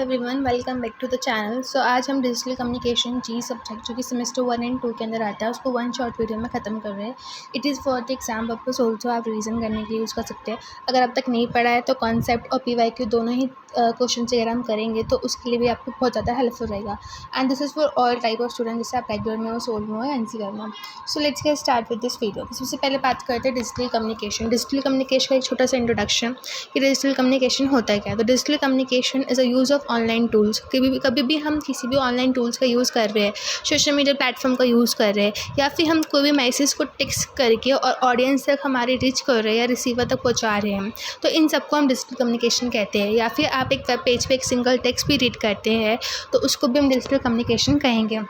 Everyone, welcome back to the channel. So आज हम digital communication जी subject जो कि सेमेस्टर 1 एंड 2 के अंदर आता है उसको वन शॉर्ट वीडियो में ख़त्म कर रहे हैं। It is for the exam purpose also, आप रिवीजन करने के लिए यूज़ कर सकते हैं। अगर अब तक नहीं पढ़ा है तो कॉन्सेप्ट और PYQ दोनों ही क्वेश्चन अगर हम करेंगे तो उसके लिए भी आपको बहुत ज़्यादा हेल्पफुल रहेगा। And this is for all type of student, जैसे आप रेगुलर में हो, सोल में हो या NCR में हो। So let's get start with this video. सबसे पहले बात करते हैं डिजिटल कम्युनिकेशन। डिजिटल कम्युनिकेशन का एक छोटा सा इंट्रोडक्शन कि डिजिटल कम्युनिकेशन होता है क्या। तो digital communication is a use of online tools. कभी भी हम किसी भी ऑनलाइन टूल्स का यूज़ कर रहे हैं, सोशल मीडिया प्लेटफॉर्म का यूज़ कर रहे हैं, या फिर हम कोई भी मैसेज को टेक्स्ट करके और ऑडियंस तक हमारे रीच कर रहे हैं या रिसीवर तक पहुंचा रहे हैं, तो इन सबको हम डिजिटल कम्युनिकेशन कहते हैं। या फिर आप एक वेब पेज पे एक सिंगल टेक्स्ट भी रीड करते हैं तो उसको भी हम डिजिटल कम्युनिकेशन कहेंगे।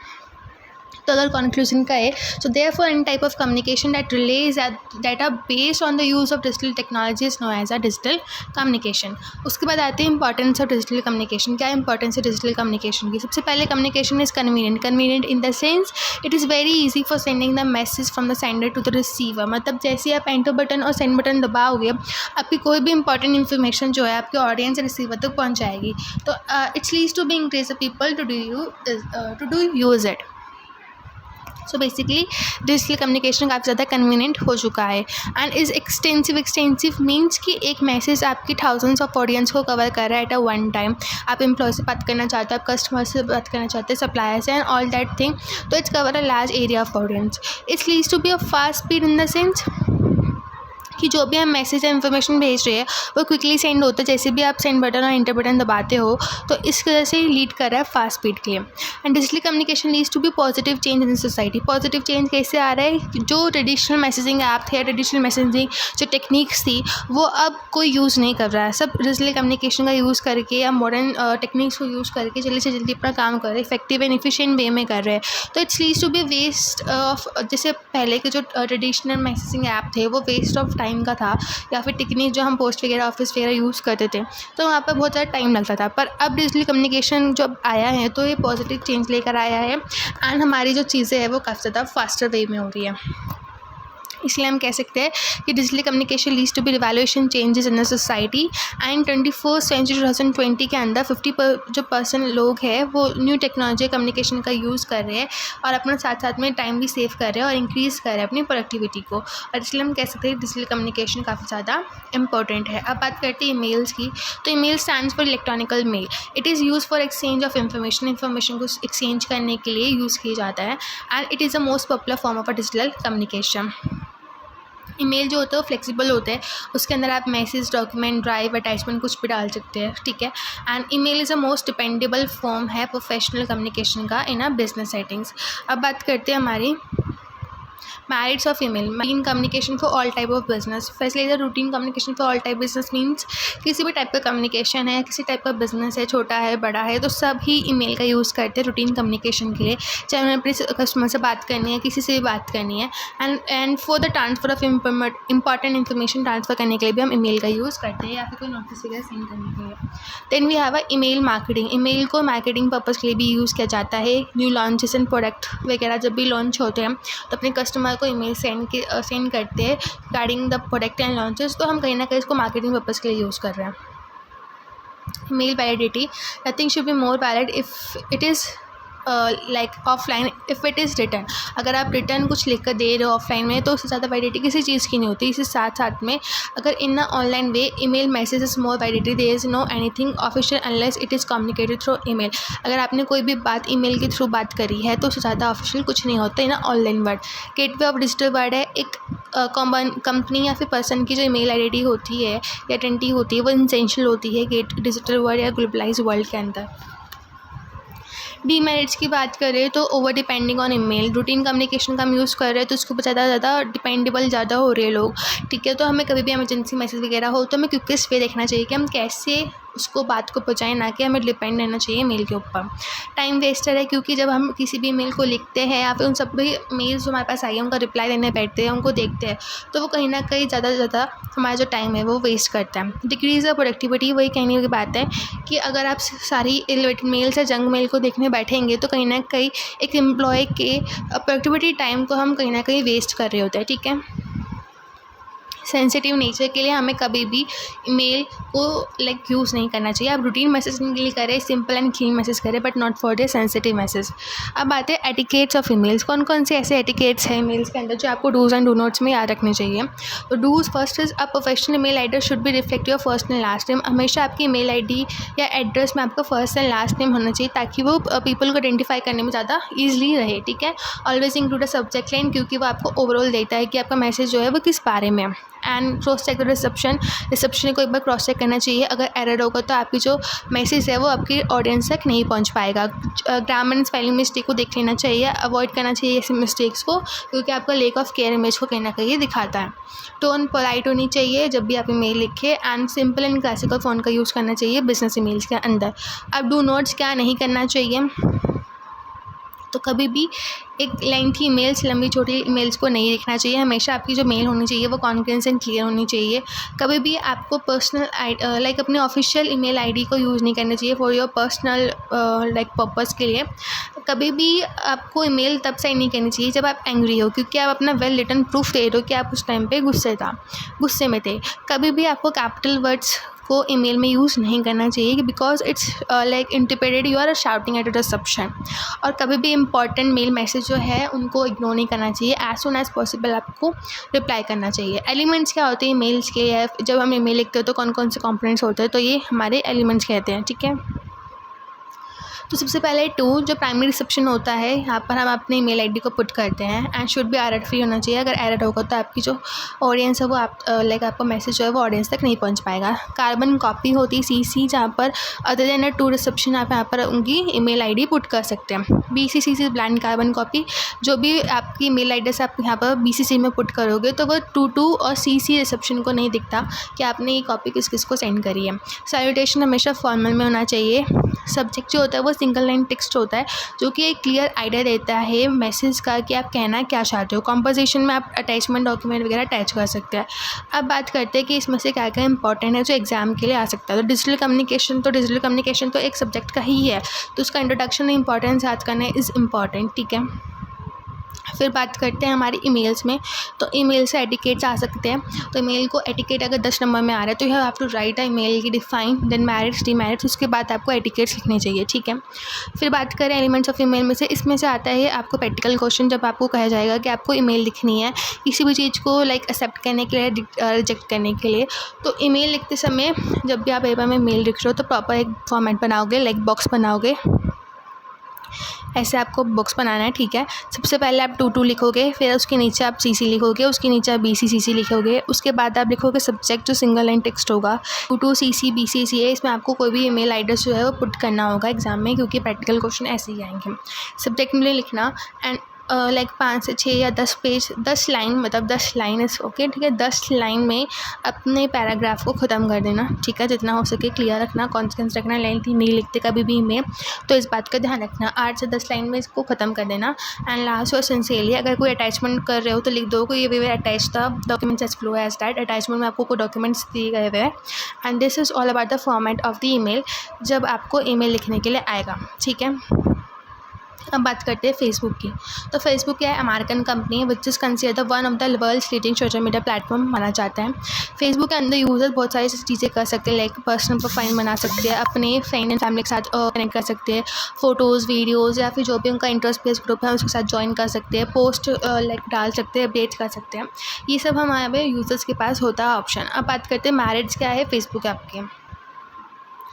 तो अगर कंक्लूजन का है, so therefore any type of communication that relies that are based on the use of digital technology is know as a digital communication. उसके बाद आते हैं इंपॉर्टेंस ऑफ डिजिटल कम्युनिकेशन। क्या इंपॉर्टेंस है डिजिटल कम्युनिकेशन की? सबसे पहले communication is convenient in the sense it is very easy for sending the message from the sender to the receiver. मतलब जैसे आप एंटर बटन और सेंड बटन दबाओगे, आपकी कोई भी इंपॉर्टेंट इन्फॉर्मेशन जो है आपके ऑडियंस या रिसीवर तक पहुँच जाएगी। तो it's leads to be increase the people to do use it. So basically digital communication काफ़ी ज़्यादा कन्वीनियंट हो चुका है एंड इज़ एक्सटेंसिव मीन्स कि एक मैसेज आपकी थाउजेंड्स ऑफ ऑडियंस को कवर कर रहा है एट अ वन टाइम। आप एम्प्लॉय से बात करना चाहते हो, आप कस्टमर से बात करना चाहते हैं, सप्लायर से एंड ऑल दैट थिंग, तो it's cover a large area of audience. It's leads to be a fast speed in the sense कि जो भी हम मैसेज या इन्फॉर्मेशन भेज रहे हैं वो क्विकली सेंड होता है। जैसे भी आप सेंड बटन और इंटर बटन दबाते हो तो इस वजह से लीड कर रहा है फास्ट स्पीड के लिए। And digital communication leads to be positive change in society. Positive change कैसे आ रहा है? जो ट्रेडिशनल मैसेजिंग ऐप थे, ट्रेडिशनल मैसेजिंग जो टेक्निक्स थी वो अब कोई यूज़ नहीं कर रहा है। सब डिजिटल कम्युनिकेशन का यूज़ करके या मॉडर्न टेक्निक्स को यूज़ करके जल्दी से जल्दी अपना काम कर रहे हैं, इफेक्टिव एंड एफिशिएंट वे में कर रहे हैं। तो it's leads to be waste of, जैसे पहले के जो ट्रेडिशनल मैसेजिंग ऐप थे वो वेस्ट ऑफ टाइम का था, या फिर टेक्निक जो हम पोस्ट वगैरह ऑफिस वगैरह यूज़ करते थे तो वहाँ पर बहुत ज़्यादा टाइम लगता था। पर अब डिजिटल कम्युनिकेशन जब आया है तो ये पॉजिटिव चेंज लेकर आया है एंड हमारी जो चीज़ें हैं वो काफ़ी ज़्यादा फास्टर वे में हो रही है। इसलिए हम कह सकते हैं कि digital communication leads to be revaluation changes in the society. And 21st century 2020 के अंदर 50% लोग हैं वो न्यू टेक्नोलॉजी कम्युनिकेशन का यूज़ कर रहे हैं और अपने साथ साथ में टाइम भी सेव कर रहे हैं और इंक्रीज़ कर रहे हैं अपनी प्रोडक्टिविटी को। और इसलिए हम कह सकते हैं डिजिटल कम्युनिकेशन काफ़ी ज़्यादा इंपॉर्टेंट है। अब बात करते हैं ईमेल्स की। तो email stands for electronical mail. It is use for exchange of information को एक्सचेंज करने के लिए यूज़ किया जाता है and it is the most popular form of a digital communication. Email जो होता है वो फ्लेक्सिबल होता है, उसके अंदर आप मैसेज, डॉक्यूमेंट, ड्राइव, अटैचमेंट कुछ भी डाल सकते हैं, ठीक है। And email is a most dependable form है प्रोफेशनल कम्युनिकेशन का इन अ बिजनेस सेटिंग्स। अब बात करते हैं हमारी merits of email. Routine communication for all type of business. Firstly, the routine communication for all type business means किसी भी type का कम्युनिकेशन है, किसी टाइप का बिजनेस है, छोटा है बड़ा है, तो सब ही ईमेल का यूज़ करते हैं रूटीन कम्युनिकेशन के लिए। चाहे उन्हें अपने कस्टमर से बात करनी है, किसी से भी बात करनी है, and for the transfer of important information transfer करने के लिए भी हम ईमेल का यूज़ करते हैं, या फिर कोई नोटिस वगैरह सेंड करने के लिए। Then we have a email marketing. Email को मार्केटिंग पर्पज़ के लिए भी यूज़ किया जाता है। न्यू लॉन्चेस एंड प्रोडक्ट वगैरह जब भी लॉन्च होते हैं तो अपने कस्टमर को ईमेल सेंड करते हैं regarding the product and launches, तो हम कहीं ना कहीं इसको मार्केटिंग पर्पज़ के लिए यूज़ कर रहे हैं। Email validity, nothing should be more valid if it is like offline if it is return. अगर आप रिटर्न कुछ लिख कर दे रहे हो ऑफलाइन में तो उससे ज़्यादा वैलिडिटी किसी चीज़ की नहीं होती। इसके साथ साथ में अगर in a online way email message is more validity, there is no anything official unless it is communicated through email. अगर आपने कोई भी बात ईमेल के थ्रू बात करी है तो उससे ज़्यादा ऑफिशियल कुछ नहीं होता in online world. Gateway of digital world है एक कॉमन कंपनी या फिर पर्सन की जो ईमेल आईडी होती है या आइडेंटिटी होती है वो इंसेंशियल होती है गेट डिजिटल वर्ड या ग्लोबलाइज वर्ल्ड के अंदर। डीमेरिट्स की बात करें तो over depending on email. Routine communication का हम यूज़ कर रहे हैं तो उसको ज़्यादा डिपेंडेबल ज़्यादा हो रहे हैं लोग, ठीक है। तो हमें कभी भी इमरजेंसी मैसेज वगैरह हो तो हमें क्विकेस्ट वे देखना चाहिए कि हम कैसे उसको बात को पहुँचाएं, ना कि हमें डिपेंड रहना चाहिए मेल के ऊपर। टाइम वेस्टर है क्योंकि जब हम किसी भी मेल को लिखते हैं या फिर उन सब भी मेल्स जो हमारे पास आई है उनका रिप्लाई देने बैठते हैं, उनको देखते हैं, तो वो कहीं ना कहीं ज़्यादा से ज़्यादा हमारा जो टाइम है वो वेस्ट करता है। डिक्रीज़ द प्रोडक्टिविटी, वही कहने की बात है कि अगर आप सारी एलिवेटेड मेल्स या जंक मेल को देखने बैठेंगे तो कहीं ना कहीं एक एम्प्लॉय के प्रोडक्टिविटी टाइम को हम कहीं ना कहीं वेस्ट कर रहे होते हैं, ठीक है। सेंसिटिव नेचर के लिए हमें कभी भी ईमेल को लाइक यूज़ नहीं करना चाहिए। आप रूटीन मैसेजिंग के लिए करें, सिंपल एंड क्लीन मैसेज करें, but not for the sensitive message. अब आते हैं एटिकेट्स ऑफ ईमेल्स। कौन कौन से ऐसे एटिकेट्स हैं ईमेल्स के अंदर जो आपको डूज एंड डू नॉट्स में याद रखने चाहिए। तो do's first is a professional email address should be reflect your first and last name. हमेशा आपकी ईमेल आईडी या एड्रेस में आपका फर्स्ट एंड लास्ट नेम होना चाहिए ताकि वो पीपल को आइडेंटिफाई करने में ज़्यादा ईजिली रहे, ठीक है। Always include a subject line, क्योंकि वो आपको ओवरऑल देता है कि आपका मैसेज जो है वो किस बारे में है। And cross check the reception को एक बार क्रॉस चेक करना चाहिए। अगर एरर होगा तो आपकी जो मैसेज है वो आपकी ऑडियंस तक नहीं पहुंच पाएगा। ग्रामर एंड स्पेलिंग मिस्टेक को देख लेना चाहिए, अवॉइड करना चाहिए ऐसे मिस्टेक्स को, क्योंकि आपका लेक ऑफ केयर इमेज को कहीं ना कहीं दिखाता है। टोन पोलाइट होनी चाहिए जब भी आप ईमेल लिखें, and simple and classical font का यूज़ करना चाहिए बिजनेस ईमेल्स के अंदर। अब डू नोट्स क्या नहीं करना चाहिए, तो कभी भी एक लेंथी ईमेल्स, लंबी छोटी ईमेल्स को नहीं लिखना चाहिए। हमेशा आपकी जो मेल होनी चाहिए वो कॉन्फिडेंस एंड क्लियर होनी चाहिए। कभी भी आपको पर्सनल लाइक अपने ऑफिशियल ईमेल आईडी को यूज़ नहीं करना चाहिए for your personal like purpose के लिए। कभी भी आपको ईमेल तब सेंड नहीं करनी चाहिए जब आप एंग्री हो, क्योंकि आप अपना वेल रिटन प्रूफ दे रहे हो कि आप उस टाइम पे गुस्से में थे। कभी भी आपको कैपिटल वर्ड्स को ईमेल में यूज़ नहीं करना चाहिए, because it's like interpreted you are shouting at a reception. और कभी भी इंपॉर्टेंट मेल मैसेज जो है उनको इग्नोर नहीं करना चाहिए। एज सुन एज पॉसिबल आपको रिप्लाई करना चाहिए। एलिमेंट्स क्या होते हैं मेल्स के, या जब हम ईमेल लिखते हैं तो कौन कौन से कंपोनेंट्स होते हैं, तो ये हमारे एलिमेंट्स कहते हैं, ठीक है। तो सबसे पहले जो प्राइमरी रिसेप्शन होता है, यहाँ पर हम अपने ईमेल आईडी को पुट करते हैं एंड शुड भी एरर फ्री होना चाहिए। अगर एरर होगा तो आपकी जो ऑडियंस है वो लाइक आपका मैसेज जो है वो ऑडियंस तक नहीं पहुँच पाएगा। कार्बन कॉपी होती है CC, जहाँ पर अदर देन टू रिसेप्शन आप यहाँ पर उनकी ईमेल आईडी पुट कर सकते हैं। BCC ब्लैंड कार्बन कॉपी, जो भी आपकी ईमेल एड्रेस आप यहाँ पर BCC में पुट करोगे तो वो 2 और CC रिसेप्शन को नहीं दिखता कि आपने ये कॉपी किस किस को सेंड करी है। सैल्यूटेशन हमेशा फॉर्मल में होना चाहिए। सब्जेक्ट जो होता है वो सिंगल लाइन टेक्स्ट होता है, जो कि एक क्लियर आइडिया देता है मैसेज का कि आप कहना क्या चाहते हो। कॉम्पोजिशन में आप अटैचमेंट डॉक्यूमेंट वगैरह अटैच कर सकते हैं। अब बात करते हैं कि इसमें से क्या क्या इंपॉर्टेंट है जो एग्जाम के लिए आ सकता है। तो डिजिटल कम्युनिकेशन तो एक सब्जेक्ट का ही है, तो उसका इंट्रोडक्शन इंपॉर्टेंस याद करना इज़ इम्पॉर्टेंट, ठीक है। फिर बात करते हैं हमारी ईमेल्स में, तो ईमेल से एटिकेट्स आ सकते हैं। तो ईमेल को एटिकेट अगर 10 नंबर में आ रहा है तो you have to write a email की डिफाइन, देन मैरिट्स डीमेरिट्स, उसके बाद आपको एटिकेट्स लिखने चाहिए, ठीक है। फिर बात करें एलिमेंट्स ऑफ ईमेल में से, इसमें से आता है आपको प्रैक्टिकल क्वेश्चन, जब आपको कहा जाएगा कि आपको ईमेल लिखनी है किसी भी चीज़ को लाइक एक्सेप्ट करने के लिए, रिजेक्ट करने के लिए। तो ईमेल लिखते समय जब भी आप पेपर में मेल लिख रहे हो तो प्रॉपर एक फॉर्मेट बनाओगे, लाइक बॉक्स बनाओगे, ऐसे आपको बॉक्स बनाना है, ठीक है। सबसे पहले आप 2 लिखोगे, फिर उसके नीचे आप CC लिखोगे, उसके नीचे आप BCCC लिखोगे, उसके बाद आप लिखोगे सब्जेक्ट जो सिंगल लाइन टेक्स्ट होगा। 2 CC BCC है, इसमें आपको कोई भी ईमेल एड्रेस जो है वो पुट करना होगा एग्जाम में, क्योंकि प्रैक्टिकल क्वेश्चन ऐसे ही आएंगे। सब्जेक्ट में लिखना एंड लाइक 5 से 6 या 10 पेज, 10 लाइन, मतलब 10 लाइन इस ओके, ठीक है। 10 लाइन में अपने पैराग्राफ को ख़त्म कर देना, ठीक है। जितना हो सके क्लियर रखना, कॉन्सिक्वेंस रखना, लेंथी नहीं लिखते कभी भी में, तो इस बात का ध्यान रखना। 8 से 10 लाइन में इसको ख़त्म कर देना। एंड लास्ट और सिंसियरली, अगर कोई अटैचमेंट कर रहे हो तो लिख दो कि we will attach the documents as flow as that. Attachment में आपको कोई डॉक्यूमेंट्स दिए गए हुए हैं। And this is all about the format of the email जब आपको ईमेल लिखने के लिए आएगा, ठीक है। अब बात करते हैं फेसबुक की। तो फेसबुक क्या है, अमेरिकन कंपनी है which is considered one of the world's leading social media platform माना जाता है। फेसबुक के अंदर यूज़र बहुत सारी चीज़ें कर सकते हैं, लाइक पर्सनल प्रोफाइल बना सकते हैं, अपने फ्रेंड एंड फैमिली के साथ कनेक्ट कर सकते हैं, फ़ोटोज़, वीडियोज़ या फिर जो भी उनका इंटरेस्ट बेस्ड ग्रुप है उसके साथ ज्वाइन कर सकते हैं, पोस्ट लाइक डाल सकते हैं, अपडेट कर सकते हैं। ये सब हमारे यूज़र्स के पास होता है ऑप्शन। अब बात करते हैं मैरिट्स क्या है फेसबुक ऐप के।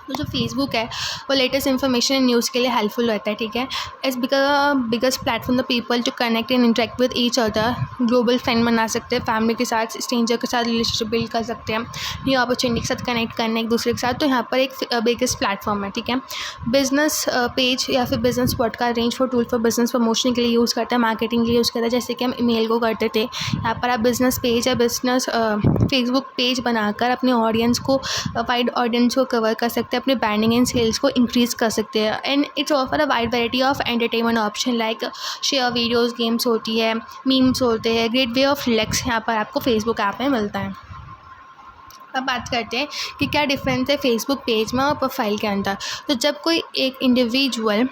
तो जो फेसबुक है वो लेटेस्ट इन्फॉर्मेशन एंड न्यूज़ के लिए हेल्पफुल रहता है, ठीक है। It's biggest platform the people to connect and interact with each other. Global friend बना सकते हैं, फैमिली के साथ, स्ट्रेंजर के साथ रिलेशनशिप बिल्ड कर सकते हैं, न्यू अपॉर्चुनिटी के साथ कनेक्ट करने एक दूसरे के साथ। तो यहाँ पर एक बिगेस्ट प्लेटफॉर्म है, ठीक है। बिजनेस पेज या फिर बिजनेस स्पॉट का range for tool for business promotion के लिए यूज़ करते हैं, मार्केटिंग के लिए यूज़ करते हैं, जैसे कि हम ईमेल को करते थे। यहाँ पर आप बिजनेस पेज या बिजनेस फेसबुक पेज बनाकर अपने ऑडियंस को, वाइड ऑडियंस को कवर कर सकते हैं, अपने ब्रांडिंग एंड सेल्स को इंक्रीज़ कर सकते हैं। And it's offer a wide variety of entertainment option, like share videos, games होती है, मीम्स होते हैं, ग्रेट वे ऑफ फ्लेक्स यहाँ पर आपको फेसबुक ऐप में मिलता है। अब बात करते हैं कि क्या डिफरेंस है फेसबुक पेज में और प्रोफाइल के अंदर। तो जब कोई एक individual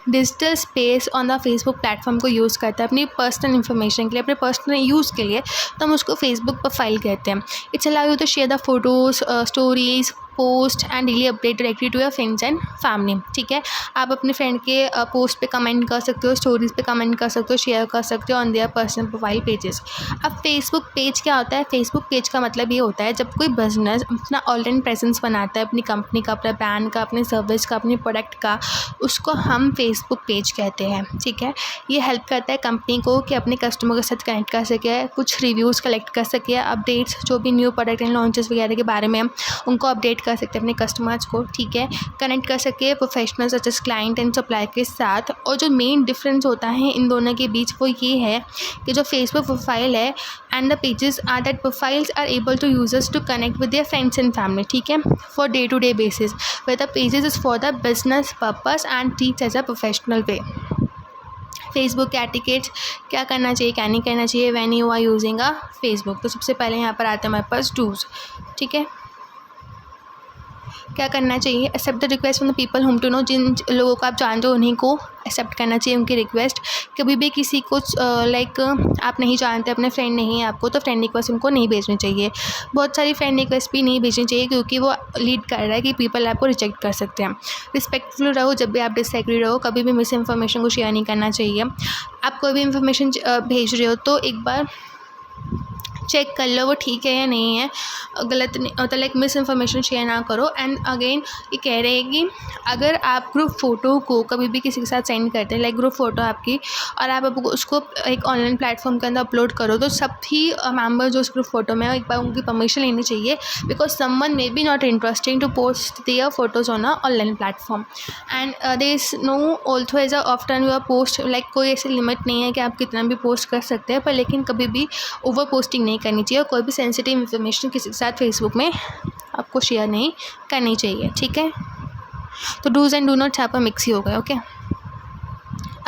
digital space on the Facebook platform को यूज़ करता है अपनी पर्सनल इन्फॉर्मेशन के लिए, अपने पर्सनल यूज़ के लिए, तो हम उसको फेसबुक प्रोफाइल कहते हैं। It's allow you to share the photos, stories, post and daily update directly to your friends and family. ठीक है, आप अपने फ्रेंड के पोस्ट पे कमेंट कर सकते हो, स्टोरीज पे कमेंट कर सकते हो, शेयर कर सकते हो on their personal profile pages. अब फेसबुक पेज क्या होता है? फेसबुक पेज का मतलब ये होता है जब कोई बिजनेस अपना ऑनलाइन प्रेजेंस बनाता है, अपनी कंपनी का, अपने ब्रांड का, अपने सर्विस का, अपने प्रोडक्ट का, उसको हम फेसबुक पेज कहते हैं। ठीक है, ये हेल्प करता है कंपनी को कि अपने कस्टमर के साथ कनेक्ट कर सके, कुछ रिव्यूज़ कलेक्ट कर सके, अपडेट्स जो भी न्यू प्रोडक्ट एंड लॉन्चेस वगैरह के बारे में हम उनको अपडेट कर सकते हैं अपने कस्टमर्स को। ठीक है, कनेक्ट कर सके professionals such as client and supplier के साथ। और जो मेन डिफरेंस होता है इन दोनों के बीच वो ये है कि जो फेसबुक प्रोफाइल है and the pages are that profiles are able to users to connect with their friends and family. ठीक है, for day to day basis, where the pages is for the business purpose and teach as a professional way. Facebook के etiquettes, क्या करना चाहिए क्या नहीं करना चाहिए when you are using a Facebook. तो सबसे पहले यहाँ पर आते हैं हमारे पास डूज। ठीक है, क्या करना चाहिए? Accept the request from the people whom to know, जिन लोगों को आप जानते हो उन्हीं को एक्सेप्ट करना चाहिए उनकी रिक्वेस्ट। कभी भी किसी को लाइक आप नहीं जानते, अपने फ्रेंड नहीं है आपको, तो फ्रेंड रिक्वेस्ट उनको नहीं भेजनी चाहिए। बहुत सारी फ्रेंड रिक्वेस्ट भी नहीं भेजनी चाहिए क्योंकि वो लीड कर रहा है कि पीपल आपको रिजेक्ट कर सकते हैं। रिस्पेक्टफुल रहो, जब भी आप डिसएग्री रहो, कभी भी मिस इन्फॉर्मेशन को शेयर नहीं करना चाहिए। आप कोई भी इन्फॉर्मेशन भेज रहे हो तो एक बार चेक कर लो वो ठीक है या नहीं है, गलत नहीं मतलब लाइक मिस इन्फॉर्मेशन शेयर ना करो। एंड अगेन ये कह रहे हैं कि अगर आप ग्रुप फ़ोटो को कभी भी किसी के साथ सेंड करते हैं, लाइक ग्रुप फ़ोटो आपकी, और आप उसको एक ऑनलाइन प्लेटफॉर्म के अंदर अपलोड करो, तो सभी मेंबर जो उस ग्रुप फ़ोटो में एक बार उनकी परमिशन लेनी चाहिए, because someone may be not interesting to post their photos on a online platform. And there is no also as a often your post, like कोई ऐसी लिमिट नहीं है कि आप कितना भी पोस्ट कर सकते हैं, पर लेकिन कभी भी ओवर पोस्टिंग नहीं करनी चाहिए और कोई भी सेंसिटिव इन्फॉर्मेशन किसी के साथ फेसबुक में आपको शेयर नहीं करनी चाहिए। ठीक है, तो डूज एंड डू नॉट यहाँ पर मिक्स ही हो गए। ओके,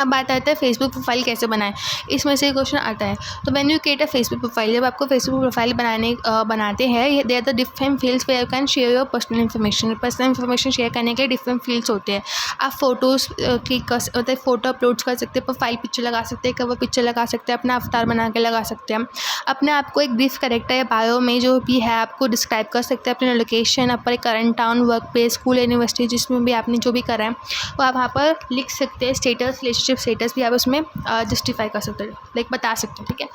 अब बात आता है फेसबुक प्रोफाइल कैसे बनाएं। इसमें से क्वेश्चन आता है, तो when you create a Facebook profile, जब आपको फेसबुक प्रोफाइल बनाते हैं, they are the different fields where you can share your personal information share करने के लिए डिफरेंट फील्ड्स होते हैं। आप फोटोज़ क्लिक कर सकते हैं, फोटो अपलोड कर सकते हैं, प्रोफाइल पिक्चर लगा सकते हैं, कवर पिक्चर लगा सकते हैं, अपना अवतार बना के लगा सकते हैं, अपने आप को एक ब्रीफ कैरेक्टर या बायो में जो भी है आपको डिस्क्राइब कर सकते हैं, अपने लोकेशन, अपने current town, work place, school, university, जिसमें भी आपने जो भी करा है वो आप वहाँ पर लिख सकते हैं। स्टेटस, रिलेशनशिप स्टेटस भी आप उसमें जस्टिफाई कर सकते हो, लाइक बता सकते हो। ठीक है,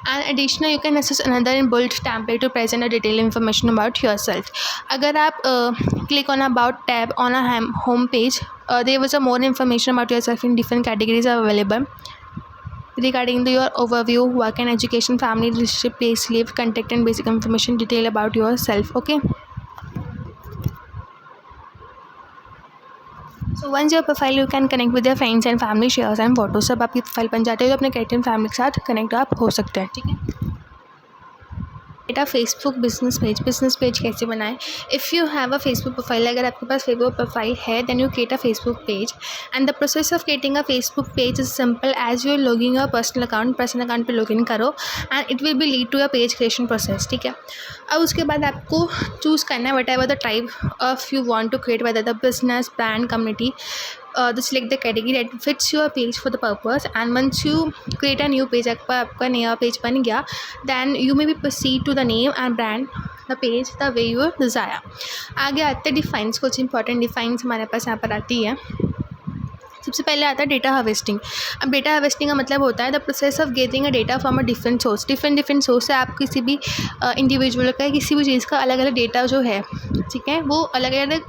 and additional you can access another in built template to present a detail information about yourself. अगर आप click on about tab on a home page, there was a more information about yourself in different categories are available regarding your overview, work and education, family, relationship, place, live, contact and basic information detail about yourself. Okay, so once your profile you can connect with your friends and family, shares and photos, सब आपकी profile बन जाते हैं, तो अपने creative family के साथ connect आप हो सकते हैं। ठीक है, बेटा फेसबुक बिजनेस पेज कैसे बनाएं। If you have a Facebook profile, अगर आपके पास फेसबुक प्रोफाइल है, then you create a Facebook page and the process of creating a Facebook page is simple as you logging your personal account पे login करो and it will be lead to a page creation process. ठीक है, अब उसके बाद आपको choose करना है whatever the type of you want to create, whether the business, brand, community, to select the category that fits your page for the purpose, and once you create a new page, आपका नया page बन गया, then you may be proceed to the name and brand the page the way you desire। आगे आते हैं defines, कुछ important defines हमारे पास यहाँ पर आती है। सबसे पहले आता है डेटा हार्वेस्टिंग। अब डेटा हार्वेस्टिंग का मतलब होता है the process of getting a data from a different source. Different source से आप किसी भी इंडिविजुअल का, किसी भी चीज़ का अलग अलग डेटा जो है, ठीक है, वो अलग अलग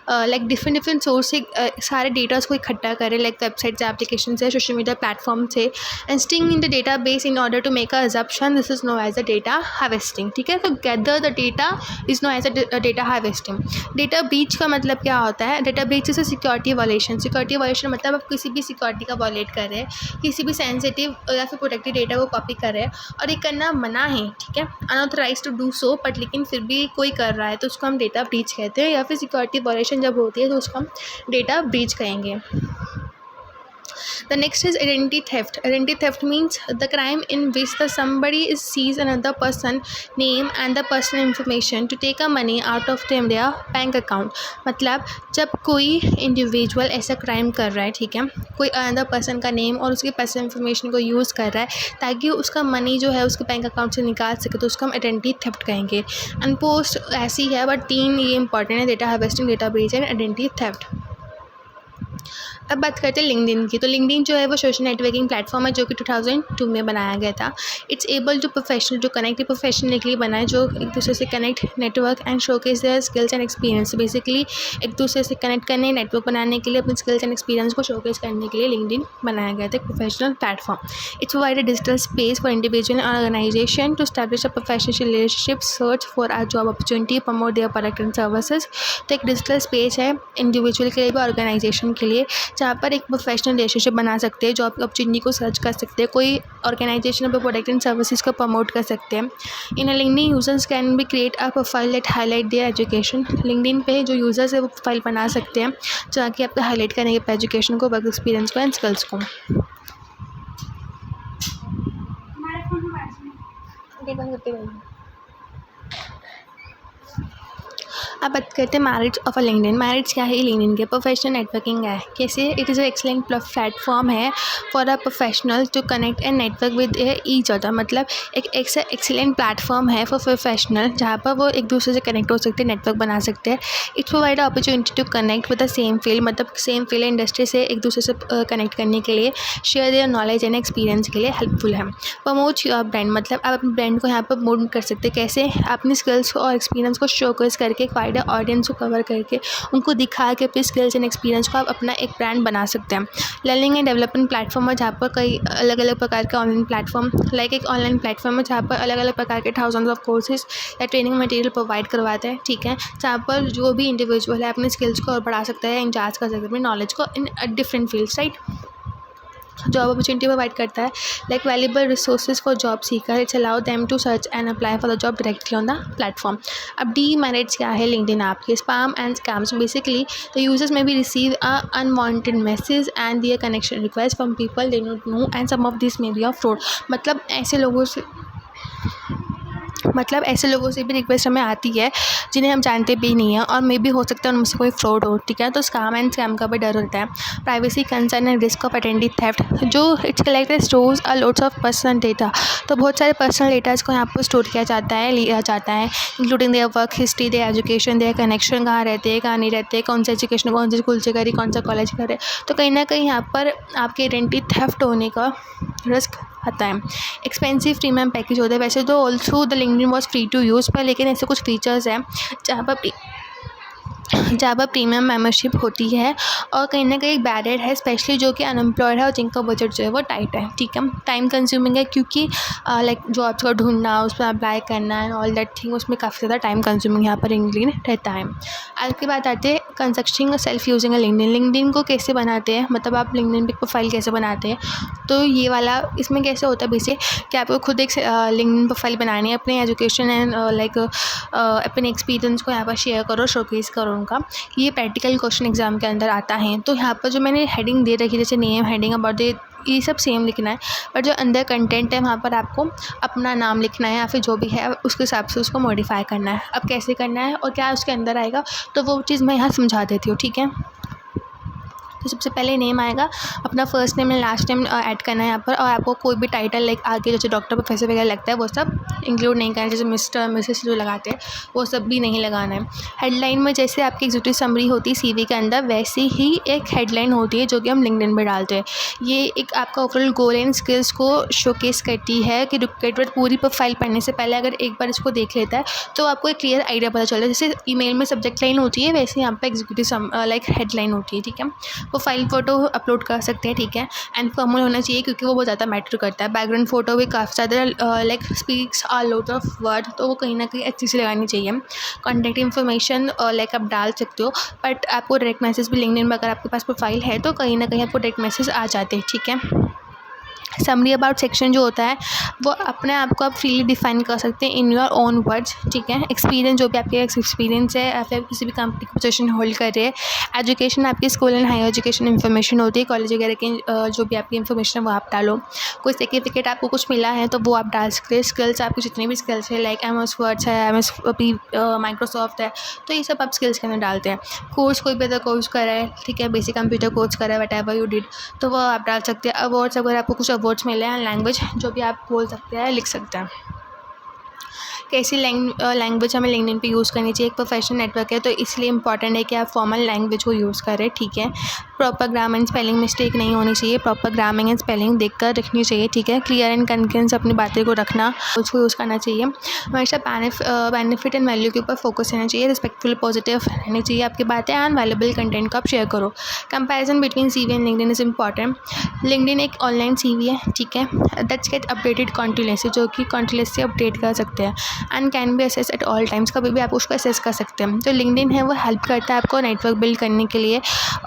लाइक डिफरेंट सोर्स से सारे डेटास को इकट्ठा करें, लाइक वेबसाइट से, एप्लीकेशन से, सोशल मीडिया प्लेटफॉर्म से, and sting in the data base in order to make a assumption, this is know as a data harvesting. ठीक है, तो gather the data is know as a data harvesting. Data breach का मतलब क्या होता है? Data breach is a security violation. Security violation मतलब आप किसी भी सिक्योरिटी का वायलेट कर रहे हैं, किसी भी सेंसिटिव या फिर प्रोटेक्टेड डेटा को कॉपी कर रहे हैं, और ये करना मना है। ठीक है, unauthorise to do so, but लेकिन फिर भी कोई कर रहा है तो उसको हम डेटा ब्रीच कहते हैं, या फिर सिक्योरिटी वायलेशन जब होती है तो उसको हम डेटा ब्रीच कहेंगे। The next is identity theft. Identity theft means the crime in which the somebody is sees another person name and the personal information to take a money out of them their bank account. मतलब जब कोई individual ऐसा crime कर रहा है, ठीक है, कोई अनदर पर्सन का नेम और उसकी पर्सनल इन्फॉर्मेशन को यूज़ कर रहा है ताकि उसका मनी जो है उसके बैंक अकाउंट से निकाल सके, तो उसको हम आइडेंटिटी थेफ्ट कहेंगे. अनपोस्ट ऐसी है, बट 3 ये इंपॉर्टेंट है: data harvesting, data breach and identity theft. अब बात करते हैं लिंक्डइन की. तो लिंक्डइन जो है वो सोशल नेटवर्किंग प्लेटफॉर्म है जो कि 2002 में बनाया गया था. It's able to professional to connect, professional के लिए बना है जो एक दूसरे से connect, network and showcase their skills and experience. Basically एक दूसरे से कनेक्ट करने, नेटवर्क बनाने के लिए, अपने स्किल्स एंड एक्सपीरियंस को शोकेस करने के लिए लिंक्डइन बनाया गया था, एक professional platform. It's provide a digital space for individual and organisation to establish a professional relationship, search for a job opportunity, promote their product and services. तो एक डिजिटल स्पेस है इंडिविजुअल के लिए भी, ऑर्गेनाइजेशन के लिए, जहाँ पर एक प्रोफेशनल रिलेशनशिप बना सकते हैं, जॉब अपॉर्चुनिटी को सर्च कर सकते हैं, कोई ऑर्गेनाइजेशन अपने प्रोडक्ट एंड सर्विसेज को प्रमोट कर सकते हैं. In LinkedIn users can be create a profile that highlight their education. LinkedIn पे जो यूजर्स है वो प्रोफाइल बना सकते हैं जहाँ कि आप हाईलाइट करेंगे अपने एजुकेशन को, वर्क एक्सपीरियंस को एंड स्किल्स को. अब बात करते हैं merits of a LinkedIn. Merits क्या है लिंक्डइन के? प्रोफेशनल नेटवर्किंग है. कैसे? It is a excellent platform है for a professional to connect and network with each other. मतलब एक एक्सलेंट प्लेटफॉर्म है फॉर प्रोफेशनल जहाँ पर वो एक दूसरे से कनेक्ट हो सकते हैं, नेटवर्क बना सकते हैं. It's provide opportunity to connect with the same field, मतलब सेम फील्ड इंडस्ट्री से एक दूसरे से कनेक्ट करने के लिए, share their knowledge and experience के लिए हेल्पफुल है. प्रमोट योर ब्रांड, मतलब आप अपने ब्रांड को यहाँ पर प्रमोट कर सकते हैं. कैसे? अपनी स्किल्स और एक्सपीरियंस को शोकेस करके, वाइडर ऑडियंस को कवर करके, उनको दिखा के अपने स्किल्स एंड एक्सपीरियंस को आप अपना एक ब्रांड बना सकते हैं. लर्निंग एंड डेवलपमेंट प्लेटफॉर्म है जहाँ पर कई अलग अलग प्रकार के ऑनलाइन प्लेटफॉर्म, लाइक एक ऑनलाइन प्लेटफॉर्म है जहाँ पर अलग अलग प्रकार के थाउजेंड्स ऑफ कोर्सेज या ट्रेनिंग मटेरियल प्रोवाइड करवाते हैं, ठीक है, जहाँ पर जो भी इंडिविजुअल है अपने स्किल्स को और बढ़ा सकता है, इंचार्ज कर सकता है अपनी नॉलेज को in different fields, right. Job opportunity provide करता है, like valuable resources for job seeker. Its allow them to search and apply for the job directly on the platform. अब डीमेरिट्स क्या है लिंक्डइन आपके? Spam and scams. Basically the users may be receive a unwanted message and their connection request from people they not know and some of this may be a fraud. मतलब ऐसे लोगों से भी request हमें आती है जिन्हें हम जानते भी नहीं हैं और मे भी हो सकता है उनसे कोई फ्रॉड हो, ठीक है. तो स्कैम का भी डर होता है. Privacy concern and risk of identity theft. जो its collected stores a loads of personal data. तो बहुत सारे पर्सनल डेटाज को यहाँ पर स्टोर किया जाता है, लिया जाता है, including their work history, there education, there connection, कहाँ रहते हैं, कहाँ नहीं रहते, कौन सा एजुकेशन, कौन से स्कूल से करी, कौन सा कॉलेज करे. तो कहीं ना कहीं यहाँ पर आपकी आइडेंटिटी थेफ्ट होने का रिस्क आता है. एक्सपेंसिव प्रीमियम पैकेज होता है. वैसे तो also the LinkedIn was free to use पर, लेकिन ऐसे कुछ फीचर्स हैं जहाँ पर प्रीमियम मेंबरशिप होती है और कहीं ना कहीं एक बैरियर है, स्पेशली जो कि अनएम्प्लॉयड है और जिनका बजट जो है वो टाइट है, ठीक है. टाइम कंज्यूमिंग है क्योंकि लाइक जॉब्स को ढूंढना, उस पर अप्लाई करना एंड ऑल दैट थिंग, उसमें काफ़ी ज़्यादा टाइम कंज्यूमिंग यहाँ पर लिंक्डइन रहता है. आज की बात आते हैं constructing self using LinkedIn. LinkedIn को कैसे बनाते हैं, मतलब आप लिंक्डइन पे प्रोफाइल कैसे बनाते हैं? तो ये वाला इसमें कैसे होता है बेसिक कि आपको खुद एक लिंक्डइन प्रोफाइल बनानी है, अपने एजुकेशन एंड लाइक अपने एक्सपीरियंस को यहाँ पर शेयर करो, शोकेस करो उनका. ये प्रैक्टिकल क्वेश्चन एग्जाम के अंदर आता है. तो यहाँ पर जो मैंने हेडिंग दे रखी है, जैसे नेम, हेडिंग, अबाउट द, ये सब सेम लिखना है, पर जो अंदर कंटेंट है वहाँ पर आपको अपना नाम लिखना है या फिर जो भी है उसके हिसाब से उसको मॉडिफाई करना है. अब कैसे करना है और क्या उसके अंदर आएगा, तो वो चीज़ मैं यहाँ समझा देती हूँ, ठीक है. तो सबसे पहले नेम आएगा, अपना first name and last name add करना है यहाँ पर, और आपको कोई भी टाइटल लाइक आगे जैसे डॉक्टर, प्रोफेसर वगैरह लगता है वो सब इंक्लूड नहीं करना है, जैसे मिस्टर, मिसेस जो लगाते हैं वो सब भी नहीं लगाना है. हेडलाइन में जैसे आपकी एग्जीक्यूटिव समरी होती है सीवी के अंदर, वैसे ही एक हेडलाइन होती है जो कि हम लिंक्डइन पर डालते हैं. ये एक आपका ओवरऑल गोल एंड स्किल्स को शोकेस करती है कि रिक्रूटर पूरी प्रोफाइल पढ़ने से पहले अगर एक बार इसको देख लेता है तो आपको एक क्लियर आइडिया पता चलता है. जैसे ईमेल में सब्जेक्ट लाइन होती है, वैसे यहाँ पर एग्जीक्यूटिव लाइक हेडलाइन होती है, ठीक है. प्रोफाइल फ़ोटो अपलोड कर सकते हैं, ठीक है, एंड फॉर्मल होना चाहिए क्योंकि वो बहुत ज़्यादा मैटर करता है. बैकग्राउंड फ़ोटो भी काफ़ी ज़्यादा like speaks a lot of word, तो वो कहीं ना कहीं अच्छी से लगानी चाहिए. कॉन्टैक्ट इन्फॉर्मेशन लाइक आप डाल सकते हो, बट आपको डायरेक्ट मैसेज भी लिंक्डइन में अगर आपके पास प्रोफाइल है तो कहीं ना कहीं आपको डायरेक्ट मैसेज आ जाते हैं, ठीक है. समरी अबाउट सेक्शन जो होता है वो अपने आप को आप फ्रीली डिफाइन कर सकते हैं इन योर ओन वर्ड्स, ठीक है। एक्सपीरियंस जो भी आपके एक्सपीरियंस है या फिर किसी भी कंपनी की पोजीशन होल्ड कर रहे हैं। एजुकेशन आपकी school and higher education information होती है, कॉलेज वगैरह की जो भी आपकी इन्फॉर्मेशन है वो आप डालो। कोई सर्टिफिकेट आपको कुछ मिला है तो वो आप डाल सकते हैं। स्किल्स आपकी जितनी भी स्किल्स है लाइक MS वर्ड्स है, MS माइक्रोसॉफ्ट है, तो ये सब आप स्किल्स के अंदर डालते हैं। कोर्स कोई भी अदर कोर्स करा है, ठीक है, बेसिक कंप्यूटर कोर्स करा है, व्हाटएवर यू डिड, तो वो आप डाल सकते हैं। अवार्ड्स अगर आपको कुछ अवार्ड्स मिले हैं, लैंग्वेज जो भी आप बोल सकते हैं, लिख सकते हैं। कैसी लैंग्वेज हमें लिंक्डइन पे यूज़ करनी चाहिए। एक प्रोफेशनल नेटवर्क है तो इसलिए इंपॉर्टेंट है कि आप फॉर्मल लैंग्वेज को यूज़ करें, ठीक है। Proper grammar and spelling mistake नहीं होनी चाहिए, प्रॉपर ग्रामिंग एंड स्पेलिंग देखकर रखनी चाहिए, ठीक है। क्लियर एंड कन्फ्रेंस अपनी बातें को रखना, उसको यूज़ करना चाहिए। हमेशा बेनिफिट एंड वैल्यू के ऊपर फोकस रहना चाहिए। रिस्पेक्टफुल पॉजिटिव रहनी चाहिए आपकी बातें एंड वैल्यूएबल कंटेंट को आप शेयर करो। Comparison between CV and LinkedIn is important. LinkedIn एक ऑनलाइन CV है, ठीक है, दैट्स गेट अपडेटेड कॉन्टिन्यूसली, जो कि कॉन्टिन्यूसली अपडेट कर सकते हैं and can be assess at all times, कभी भी आप उसको असेस कर सकते हैं। तो लिंक्डइन है वो हेल्प करता है आपको नेटवर्क बिल्ड करने के लिए,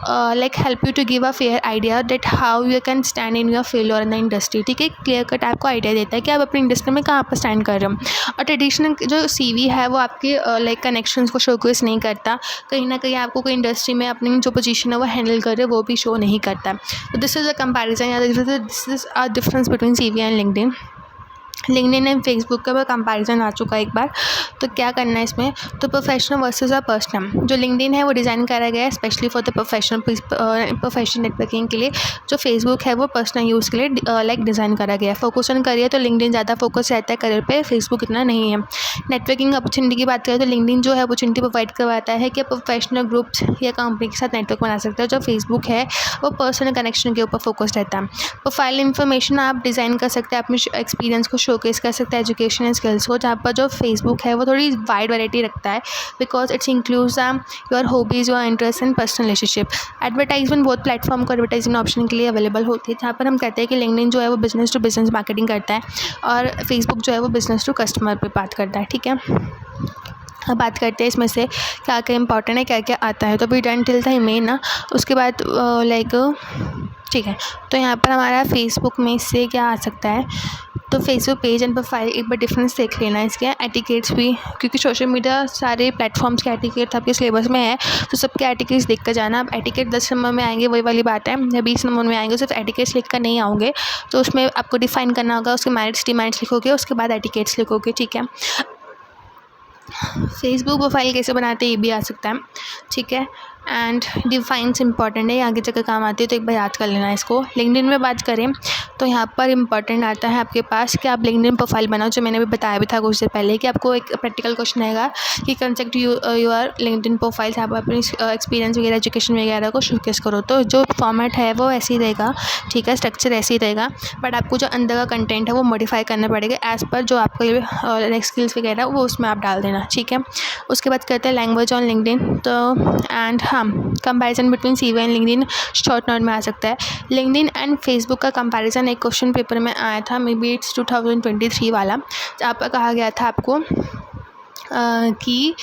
like help you to give a fair idea that how you can stand in your field और इन द इंडस्ट्री, ठीक है। क्लियर कट आपको आइडिया देता है कि आप अपनी इंडस्ट्री में कहाँ पर स्टैंड कर रहे हो। और ट्रेडिशनल जो CV है वो आपके लाइक कनेक्शंस को शोकेस नहीं करता, कहीं ना कहीं आपको कोई इंडस्ट्री में अपनी जो पोजीशन है वो हैंडल कर रहे हो वो भी शो नहीं करता। तो दिस इज़ अ कंपैरिजन या this is a difference between CV and LinkedIn. LinkedIn and Facebook का कंपैरिजन आ चुका है एक बार, तो क्या करना है इसमें, तो प्रोफेशनल वर्सेस अ पर्सनल। जो लिंक्डइन है वो डिज़ाइन करा गया है specially for the professional networking के लिए। जो फेसबुक है वो पर्सनल यूज़ के लिए लाइक डिज़ाइन करा गया है। फोकस ऑन करियर तो लिंक्डइन ज़्यादा फोकस रहता है करियर पे, फेसबुक इतना नहीं है। नेटवर्किंग अपॉर्चुनिटी की बात करें तो लिंक्डइन जो है अपॉर्चुनिटी प्रोवाइड करवाता है कि प्रोफेशनल ग्रुप्स या कंपनी के साथ नेटवर्क बना सकते हैं। जो फेसबुक है वो पर्सनल कनेक्शन के ऊपर फोकस रहता है। प्रोफाइल इन्फॉर्मेशन आप डिज़ाइन कर सकते हैं, अपने एक्सपीरियंस को शोकेस कर सकते हैं, एजुकेशन एंड स्किल्स को। जहाँ पर जो फेसबुक है वो थोड़ी वाइड वैरायटी रखता है because it's includes your hobbies, your interest and personal relationship. Advertisement बहुत प्लेटफॉर्म को एडवर्टाइजमेंट ऑप्शन के लिए अवेलेबल होती है, जहाँ पर हम कहते हैं कि लिंक्डइन जो है वो बिजनेस टू बिजनेस मार्केटिंग करता है और फेसबुक जो है वो बिजनेस टू कस्टमर पे बात करता है, ठीक है। अब बात करते हैं इसमें से क्या क्या इंपॉर्टेंट है, क्या क्या आता है। तो we done till the email ना, उसके बाद लाइक ठीक है। तो यहाँ पर हमारा फेसबुक में इससे क्या आ सकता है, तो फेसबुक पेज एंड प्रोफाइल एक बार डिफरेंस देख लेना है इसके। एटिकेट्स भी, क्योंकि सोशल मीडिया सारे प्लेटफॉर्म्स के एटिकेट्स आपके सिलेबस में है, तो सबके एटिकेट्स देख कर जाना। अब एटिकेट 10 नंबर में आएंगे, वही वाली बात है, या 20 नंबर में आएंगे, सिर्फ एटिकेट्स लिख कर नहीं आओगे, तो उसमें आपको डिफाइन करना होगा, उसके मेरिट्स डिमेरिट्स लिखोगे, उसके बाद एटिकेट्स लिखोगे, ठीक है। फेसबुक प्रोफाइल कैसे बनाते हैं ये भी आ सकता है, ठीक है। एंड डिफाइंस इंपॉर्टेंट है, आगे जगह काम आती है, तो एक बार याद कर लेना इसको। लिंक्डइन में बात करें तो यहाँ पर इंपॉर्टेंट आता है आपके पास कि आप लिंक्डइन प्रोफाइल बनाओ, जो मैंने भी बताया भी था कुछ देर पहले कि आपको एक प्रैक्टिकल क्वेश्चन आएगा कि कंसेप्ट योर लिंक्डइन प्रोफाइल, आप अपनी एक्सपीरियंस वगैरह एजुकेशन वगैरह को शोकेस करो। तो जो फॉर्मेट है वो ऐसे ही रहेगा, ठीक है, स्ट्रक्चर ऐसे ही रहेगा, बट आपको जो अंदर का कंटेंट है वो मॉडिफाई करना पड़ेगा एज़ पर जो आपको स्किल्स वगैरह वो उसमें आप डाल देना, ठीक है। उसके बाद करते हैं लैंग्वेज ऑन लिंक्डइन। तो एंड हाँ, comparison between CV and LinkedIn short note में आ सकता है। लिंक्डइन एंड फेसबुक का कंपैरिजन एक क्वेश्चन पेपर में आया था, मे बी इट्स 2023 वाला, जहाँ पर कहा गया था आपको कि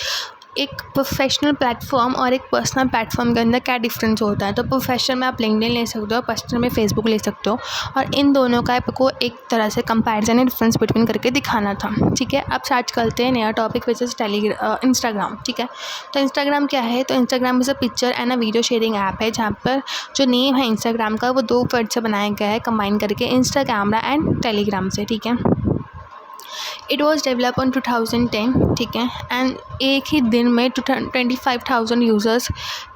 एक प्रोफेशनल प्लेटफॉर्म और एक पर्सनल प्लेटफॉर्म के अंदर क्या डिफरेंस होता है। तो प्रोफेशनल में आप लिंक्डइन ले सकते हो, पर्सनल में फेसबुक ले सकते हो, और इन दोनों का आपको एक तरह से कंपैरिजन एंड डिफरेंस बिटवीन करके दिखाना था, ठीक है। अब स्टार्ट करते हैं नया टॉपिक विच इज़ इंस्टाग्राम, ठीक है। तो इंस्टाग्राम क्या है, तो Instagram is a picture and a video sharing app है, जहाँ पर जो नेम है इंस्टाग्राम का वो 2 वर्ड से बनाया गया है, कंबाइन करके, इंस्टा कैमरा एंड टेलीग्राम से, ठीक है। इट वॉज डेवलप ऑन 2010, ठीक है, एंड एक ही दिन में 25,000 यूज़र्स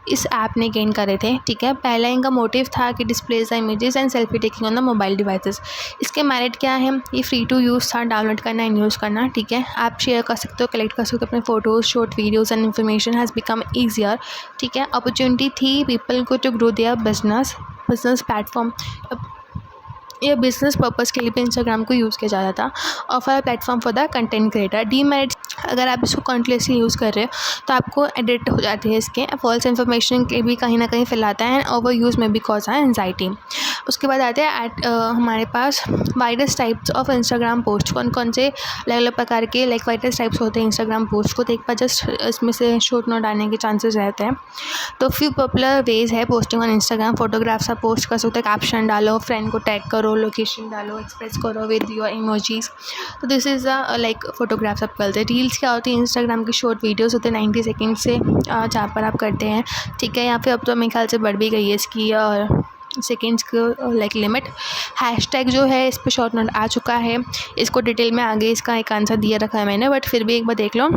इस ऐप ने गेन करे थे, ठीक है। पहला इनका मोटिव था कि displays the images and selfie taking on the mobile devices. इसके मेरिट क्या है, ये फ्री टू यूज़ था, डाउनलोड करना एंड यूज़ करना, ठीक है। आप शेयर कर सकते हो, कलेक्ट कर सकते हो अपने photos, short videos and information has become easier, ठीक है। अपॉर्चुनिटी थी पीपल को to grow their business platform, ये बिजनेस पर्पज़ के लिए भी इंस्टाग्राम को यूज़ किया जाता था। Offer platform for the content creator. Demerits, अगर आप इसको कॉन्टिन्यूसली यूज़ कर रहे हो तो आपको एडिक्ट हो जाती है इसके, फॉल्स इन्फॉर्मेशन के भी कहीं ना कहीं फैलाता है, एंड ओवर यूज़ में भी कॉज है एंजाइटी। उसके बाद आते हैं हमारे पास widest types of Instagram post. कौन कौन से अलग अलग प्रकार के वाइडेस्ट टाइप्स होते हैं इंस्टाग्राम पोस्ट को, तो एक बार जस्ट इसमें से शॉर्ट नोट आने के चांसेस रहते हैं। तो फ्यू पॉपुलर वेज है पोस्टिंग ऑन इंस्टाग्राम। फोटोग्राफ्स आप पोस्ट कर सकते हो, कैप्शन डालो, फ्रेंड को टैग करो, लोकेशन डालो, एक्सप्रेस करो विद योर इमोजीज। तो दिस इज़ फोटोग्राफ्स आप करते हैं। रील्स क्या होती है, इंस्टाग्राम की शॉर्ट वीडियोस होते हैं 90 सेकेंड से, जहाँ पर आप करते हैं, ठीक है। यहाँ पे अब तो मेरे ख्याल से बढ़ भी गई है इसकी सेकेंड्स को लिमिट। हैशटैग जो है इस पर शॉर्ट नोट आ चुका है, इसको डिटेल में आगे इसका एक आंसर दिया रखा है मैंने, बट फिर भी एक बार देख लो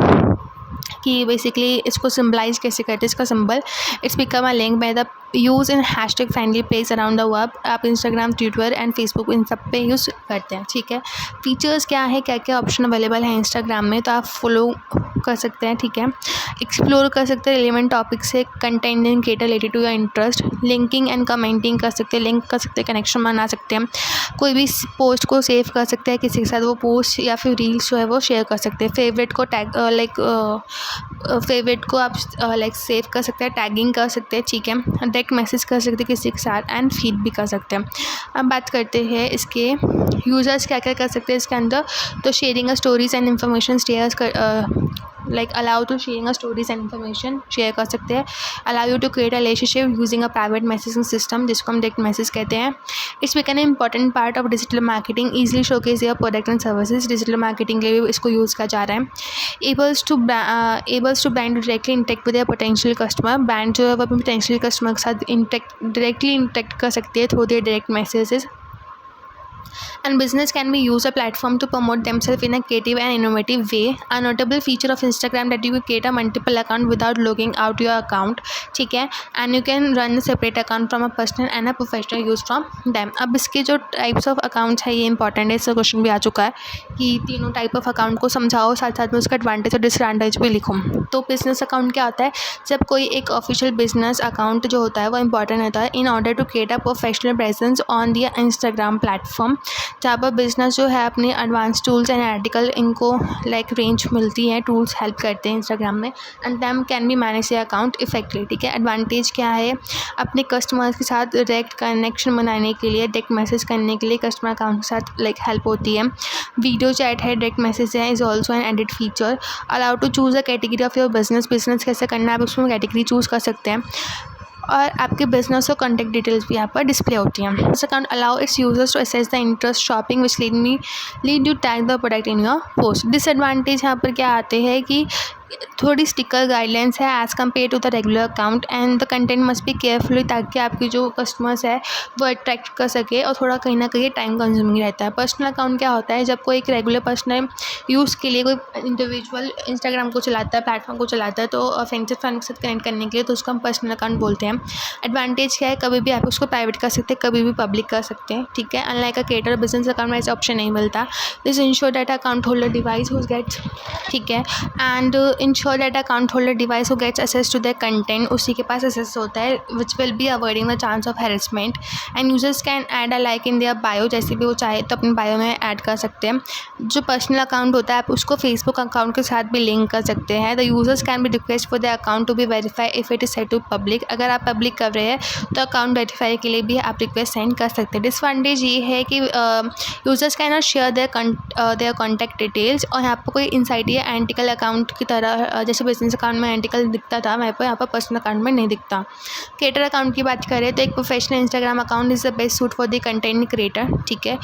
कि बेसिकली इसको सिम्बलाइज कैसे करते हैं। इसका symbol, it's become a link by the use in hashtag friendly place around the world. आप इंस्टाग्राम, ट्विटर एंड फेसबुक इन सब पे यूज़ करते हैं, ठीक है। फीचर्स क्या है, क्या क्या ऑप्शन अवेलेबल है इंस्टाग्राम में, तो आप फॉलो कर सकते हैं, ठीक है। एक्सप्लोर कर सकते हैं रिलेवेंट टॉपिक से, content in creator related to your interest. Linking and commenting कर सकते हैं, लिंक कर सकते हैं, कनेक्शन बना सकते हैं। कोई भी पोस्ट को सेव कर सकते हैं किसी के साथ, वो पोस्ट या फिर रील्स जो है वो शेयर कर सकते हैं। फेवरेट को टैग फेवरेट को आप सेव कर सकते हैं, टैगिंग कर सकते हैं, ठीक है। डायरेक्ट मैसेज कर सकते हैं किसी के साथ एंड फीड भी कर सकते हैं। अब बात करते हैं इसके यूज़र्स क्या क्या कर सकते हैं इसके अंदर। तो sharing stories and information allow to sharing stories and information share कर सकते हैं। Allow you to create a relationship using a private messaging system, जिसको हम डायरेक्ट मैसेज कहते हैं। Its become an important part of digital marketing, easily showcase your product and services. Digital marketing के लिए भी इसको यूज़ किया जा रहा है। Enables to brand directly interact with potential customer. Brand जो है वो अपने पोटेंशियल कस्टमर के साथ डायरेक्टली इंटरेक्ट कर सकते हैं through their direct messages. And business can be use a platform to promote themselves in a creative and innovative way. A notable feature of Instagram that you can create a multiple account without logging out your account, ठीक है, and you can run a separate account from a personal and a professional use from them. अब इसके जो types of accounts है ये important है, इसका question भी आ चुका है कि तीनों टाइप ऑफ अकाउंट को समझाओ, साथ साथ में उसका एडवांटेज और डिसएडवांटेज भी लिखो। तो बिजनेस अकाउंट क्या होता है, जब कोई एक ऑफिशियल बिजनेस अकाउंट जो होता है वो इंपॉर्टेंट होता है in order to create a professional presence on the Instagram platform, जहाँ पर बिजनेस जो है अपने एडवांस टूल्स एंड आर्टिकल इनको रेंज मिलती है, टूल्स हेल्प करते हैं इंस्टाग्राम में, and them can be manage a account effectively, ठीक है। एडवांटेज क्या है, अपने कस्टमर्स के साथ डायरेक्ट कनेक्शन बनाने के लिए, डायरेक्ट मैसेज करने के लिए कस्टमर अकाउंट के साथ हेल्प होती है। वीडियो चैट है, डायरेक्ट मैसेज है, is also an added feature. Allow to choose a category of your business कैसे करना है आप उसमें कैटेगरी चूज़ कर सकते हैं, और आपके बिजनेस और कॉन्टैक्ट डिटेल्स भी यहाँ पर डिस्प्ले होती हैं। This account allow its users to assess the interest shopping which lead you tag the product in your post. Disadvantage यहाँ पर क्या आते हैं कि थोड़ी स्टिकर गाइडलाइंस है as compare to the regular account, and the content must be carefully, ताकि आपकी जो कस्टमर्स है वो अट्रैक्ट कर सके, और थोड़ा कहीं ना कहीं टाइम कंज्यूमिंग रहता है। पर्सनल अकाउंट क्या होता है, जब कोई एक रेगुलर पर्सनल यूज़ के लिए कोई इंडिविजुअल इंस्टाग्राम को चलाता है, प्लेटफॉर्म को चलाता है, तो फ्रेंड से फ्रेंड के साथ कनेक्ट करने के लिए, तो उसको हम पर्सनल अकाउंट बोलते हैं। एडवांटेज क्या है, कभी भी आप उसको प्राइवेट कर सकते हैं, कभी भी पब्लिक कर सकते हैं, ठीक है। Unlike a creator business account में ऐसा ऑप्शन नहीं मिलता। This ensure that account holder device who gets, ठीक है, and ensure that account holder device who gets access to the content, उसी के पास एक्सेस होता है, which will be avoiding the chance of harassment. And users can add a like in their bio, जैसे भी वो चाहे तो अपने बायो में ऐड कर सकते हैं। जो पर्सनल अकाउंट होता है आप उसको फेसबुक अकाउंट के साथ भी लिंक कर सकते हैं। The users can be request for the account to be verify if it is set to public. अगर आप पब्लिक कर रहे हैं तो अकाउंट वेरीफाई के लिए भी आप रिक्वेस्ट सेंड कर सकते हैं। डिसएडवांटेज ये है कि users can not share their contact details, और यहाँ पर कोई इनसाइड या एंटिकल अकाउंट की तरह, जैसे बिजनेस अकाउंट में एंटिकल दिखता था, वहाँ पर यहाँ पर पर्सनल अकाउंट में नहीं दिखता। क्रिएटर अकाउंट की बात करें तो एक professional Instagram account is the best suit for the content creator, ठीक है।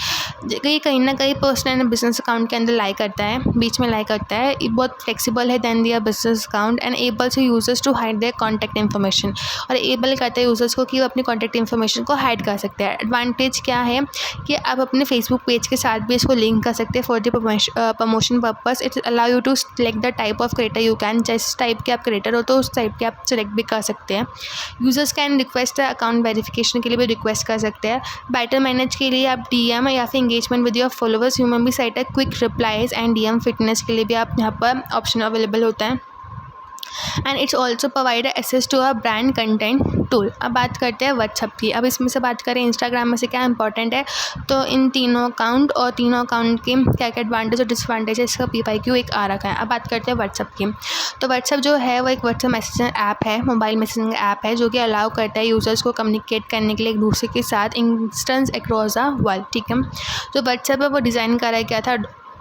ये कहीं ना कहीं पर्सनल एंड बिजनेस अकाउंट के अंदर लाई करता है, बीच में लाई करता है। ये बहुत फ्लेक्सिबल है than their business account, and able to users to hide their contact information, और एबल करता है यूजर्स को कि वो अपनी कॉन्टैक्ट इन्फॉर्मेशन को हाइड कर सकते हैं। एडवांटेज क्या है कि आप अपने फेसबुक पेज के साथ भी इसको लिंक कर सकते हैं for the promotion purpose. It allow you to select the type of creator you can, जिस टाइप के आप क्रिएटर हो तो उस टाइप के आप सिलेक्ट भी कर सकते हैं। Users can request account verification के लिए भी रिक्वेस्ट कर सकते हैं। बेटर मैनेज के लिए आप DM या फिर engagement with your followers you में भी साइट है quick replies and DM fitness के लिए भी आप यहाँ पर ऑप्शन अवेलेबल होता है। And it's also provide access to a brand content, tool. अब बात करते हैं व्हाट्सअप की। अब इसमें से बात करें इंस्टाग्राम में से क्या इंपॉर्टेंट है, तो इन तीनों अकाउंट और तीनों अकाउंट के क्या क्या एडवांटेज और डिसएडवांटेज है, इसका PYQ एक आ रखा है। अब बात करते हैं व्हाट्सअप की। तो व्हाट्सअप जो है वो एक व्हाट्सअप मैसेजिंग ऐप है, मोबाइल मैसेजिंग ऐप है, जो कि अलाउ करता है यूज़र्स को कम्युनिकेट करने के लिए एक दूसरे के साथ इंस्टेंस अक्रॉस द वर्ल्ड। ठीक है, जो व्हाट्सअप है वो डिज़ाइन करा गया था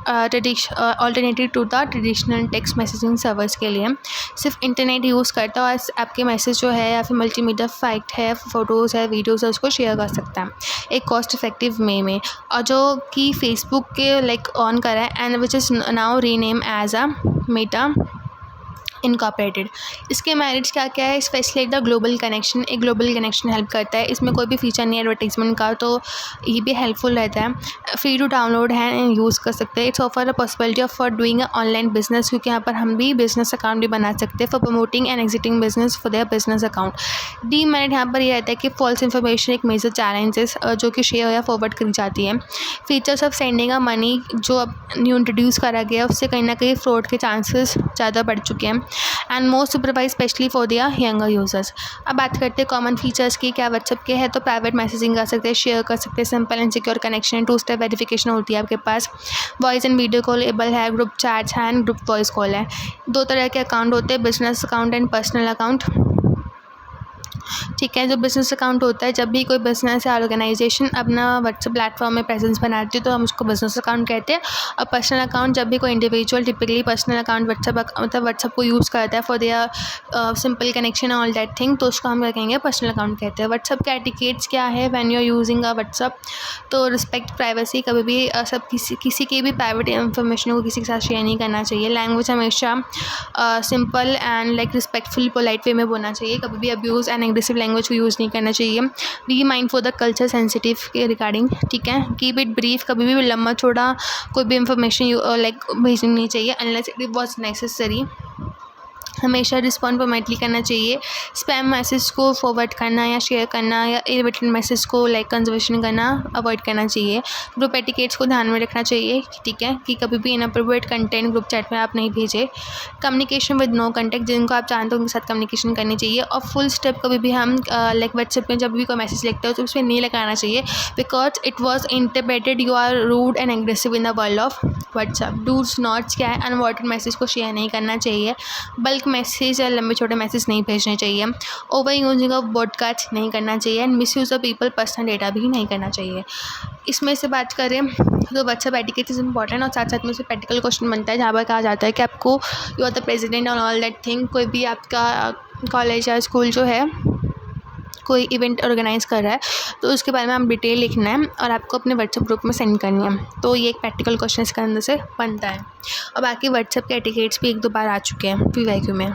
alternative to the traditional text messaging servers के लिए। सिर्फ इंटरनेट यूज़ करता है और आपके मैसेज जो है या फिर मल्टीमीडिया फाइट है, फ़ोटोज़ है, वीडियोज़ है, उसको शेयर कर सकता है एक कॉस्ट इफेक्टिव वे में, और जो कि फेसबुक के लाइक ऑन करा है and which is now rename as a Meta Incorporated. इसके मेरिट्स क्या क्या है, स्पेशली द ग्लोबल कनेक्शन, एक ग्लोबल कनेक्शन हेल्प करता है। इसमें कोई भी फीचर नहीं है एडवर्टीजमेंट का, तो ये भी हेल्पफुल रहता है। फ्री टू डाउनलोड है एंड यूज़ कर सकते हैं। It's offer a possibility of for doing a online business, क्योंकि यहाँ पर हम भी बिजनेस अकाउंट भी बना सकते हैं for promoting and exiting business for their business account. Demerit यहाँ पर ये रहता है कि फॉल्स इन्फॉर्मेशन एक मेजर चैलेंजेस जो कि शेयर या फॉरवर्ड करी जाती है। Features of sending a money जो अब न्यू इंट्रोड्यूस करा गया, उससे कहीं ना कहीं फ्रॉड के चांसेस ज़्यादा बढ़ चुके हैं and more supervise specially for their younger users. अब बात करते हैं कॉमन फीचर्स की। क्या व्हाट्सअप के है, तो प्राइवेट मैसेजिंग कर सकते हैं, शेयर कर सकते हैं, simple and secure connection, 2 step verification होती है आपके पास, voice and video call able है, ग्रुप चैट्स हैं एंड ग्रुप वॉइस कॉल है। 2 तरह के अकाउंट होते हैं, business account and personal account. ठीक है, जो बिज़नेस अकाउंट होता है, जब भी कोई बिज़नेस या ऑर्गेनाइजेशन अपना व्हाट्सएप प्लेटफॉर्म में प्रेजेंस बनाती है तो हम उसको बिज़नेस अकाउंट कहते हैं। और पर्सनल अकाउंट जब भी कोई इंडिविजुअल टिपिकली पर्सनल अकाउंट मतलब व्हाट्सएप को यूज़ करता है for their simple connection all that thing, तो उसको हम क्या कहेंगे, पर्सनल अकाउंट कहते हैं। व्हाट्सएप के एटिकेट्स क्या है when you are using a WhatsApp, तो रिस्पेक्ट प्राइवेसी, कभी भी सब किसी की भी प्राइवेट इन्फॉर्मेशन को किसी के साथ शेयर नहीं करना चाहिए। लैंग्वेज हमेशा simple and like respectful polite way में बोलना चाहिए, कभी भी अब्यूज़ एंड एग्रेसिव लैंग्वेज को यूज़ नहीं करना चाहिए। Be mind for the culture sensitive के रिगार्डिंग। ठीक है, कीप इट ब्रीफ, कभी भी लंबा चौड़ा कोई भी इंफॉर्मेशन लाइक भेजनी नहीं चाहिए अनलेस इट वॉज नेसेसरी। हमेशा रिस्पॉन्ड परमानेंटली करना चाहिए। स्पैम मैसेज को फॉरवर्ड करना या शेयर करना या इरिटेटिंग मैसेज को लाइक कंजर्वेशन करना अवॉइड करना चाहिए। ग्रुप एटिकेट्स को ध्यान में रखना चाहिए, ठीक है, कि कभी भी इनअप्रोप्रिएट कंटेंट ग्रुप चैट में आप नहीं भेजें। कम्युनिकेशन विद नो कॉन्टैक्ट, जिनको आप जानते हो उनके साथ कम्युनिकेशन करनी चाहिए। और फुल स्टेप कभी भी हम लाइक व्हाट्सएप में जब भी कोई मैसेज लिखते हो तो उसमें नहीं लगाना चाहिए, because it was interpreted you are rude and aggressive in the world of WhatsApp. Do's nots क्या है, अनवांटेड मैसेज को शेयर नहीं करना चाहिए। बल्क मैसेज या लंबे छोटे मैसेज नहीं भेजने चाहिए। ओवर यूजिंग ऑफ ब्रॉडकास्ट नहीं करना चाहिए and miss use of people personal data भी नहीं करना चाहिए। इसमें से बात करें तो व्हाट्सएप एटिकेट इज़ इंपॉर्टेंट, और साथ साथ में से प्रैक्टिकल क्वेश्चन बनता है जहाँ पर कहा जाता है कि आपको you are the president on all that thing. कोई भी आपका कॉलेज या स्कूल जो है कोई इवेंट ऑर्गेनाइज़ कर रहा है तो उसके बारे में आप डिटेल लिखना है और आपको अपने व्हाट्सएप ग्रुप में सेंड करनी है। तो ये एक प्रैक्टिकल क्वेश्चन इसके अंदर से बनता है। और बाकी व्हाट्सएप के एटिकेट्स भी 1-2 बार आ चुके हैं PYQ में।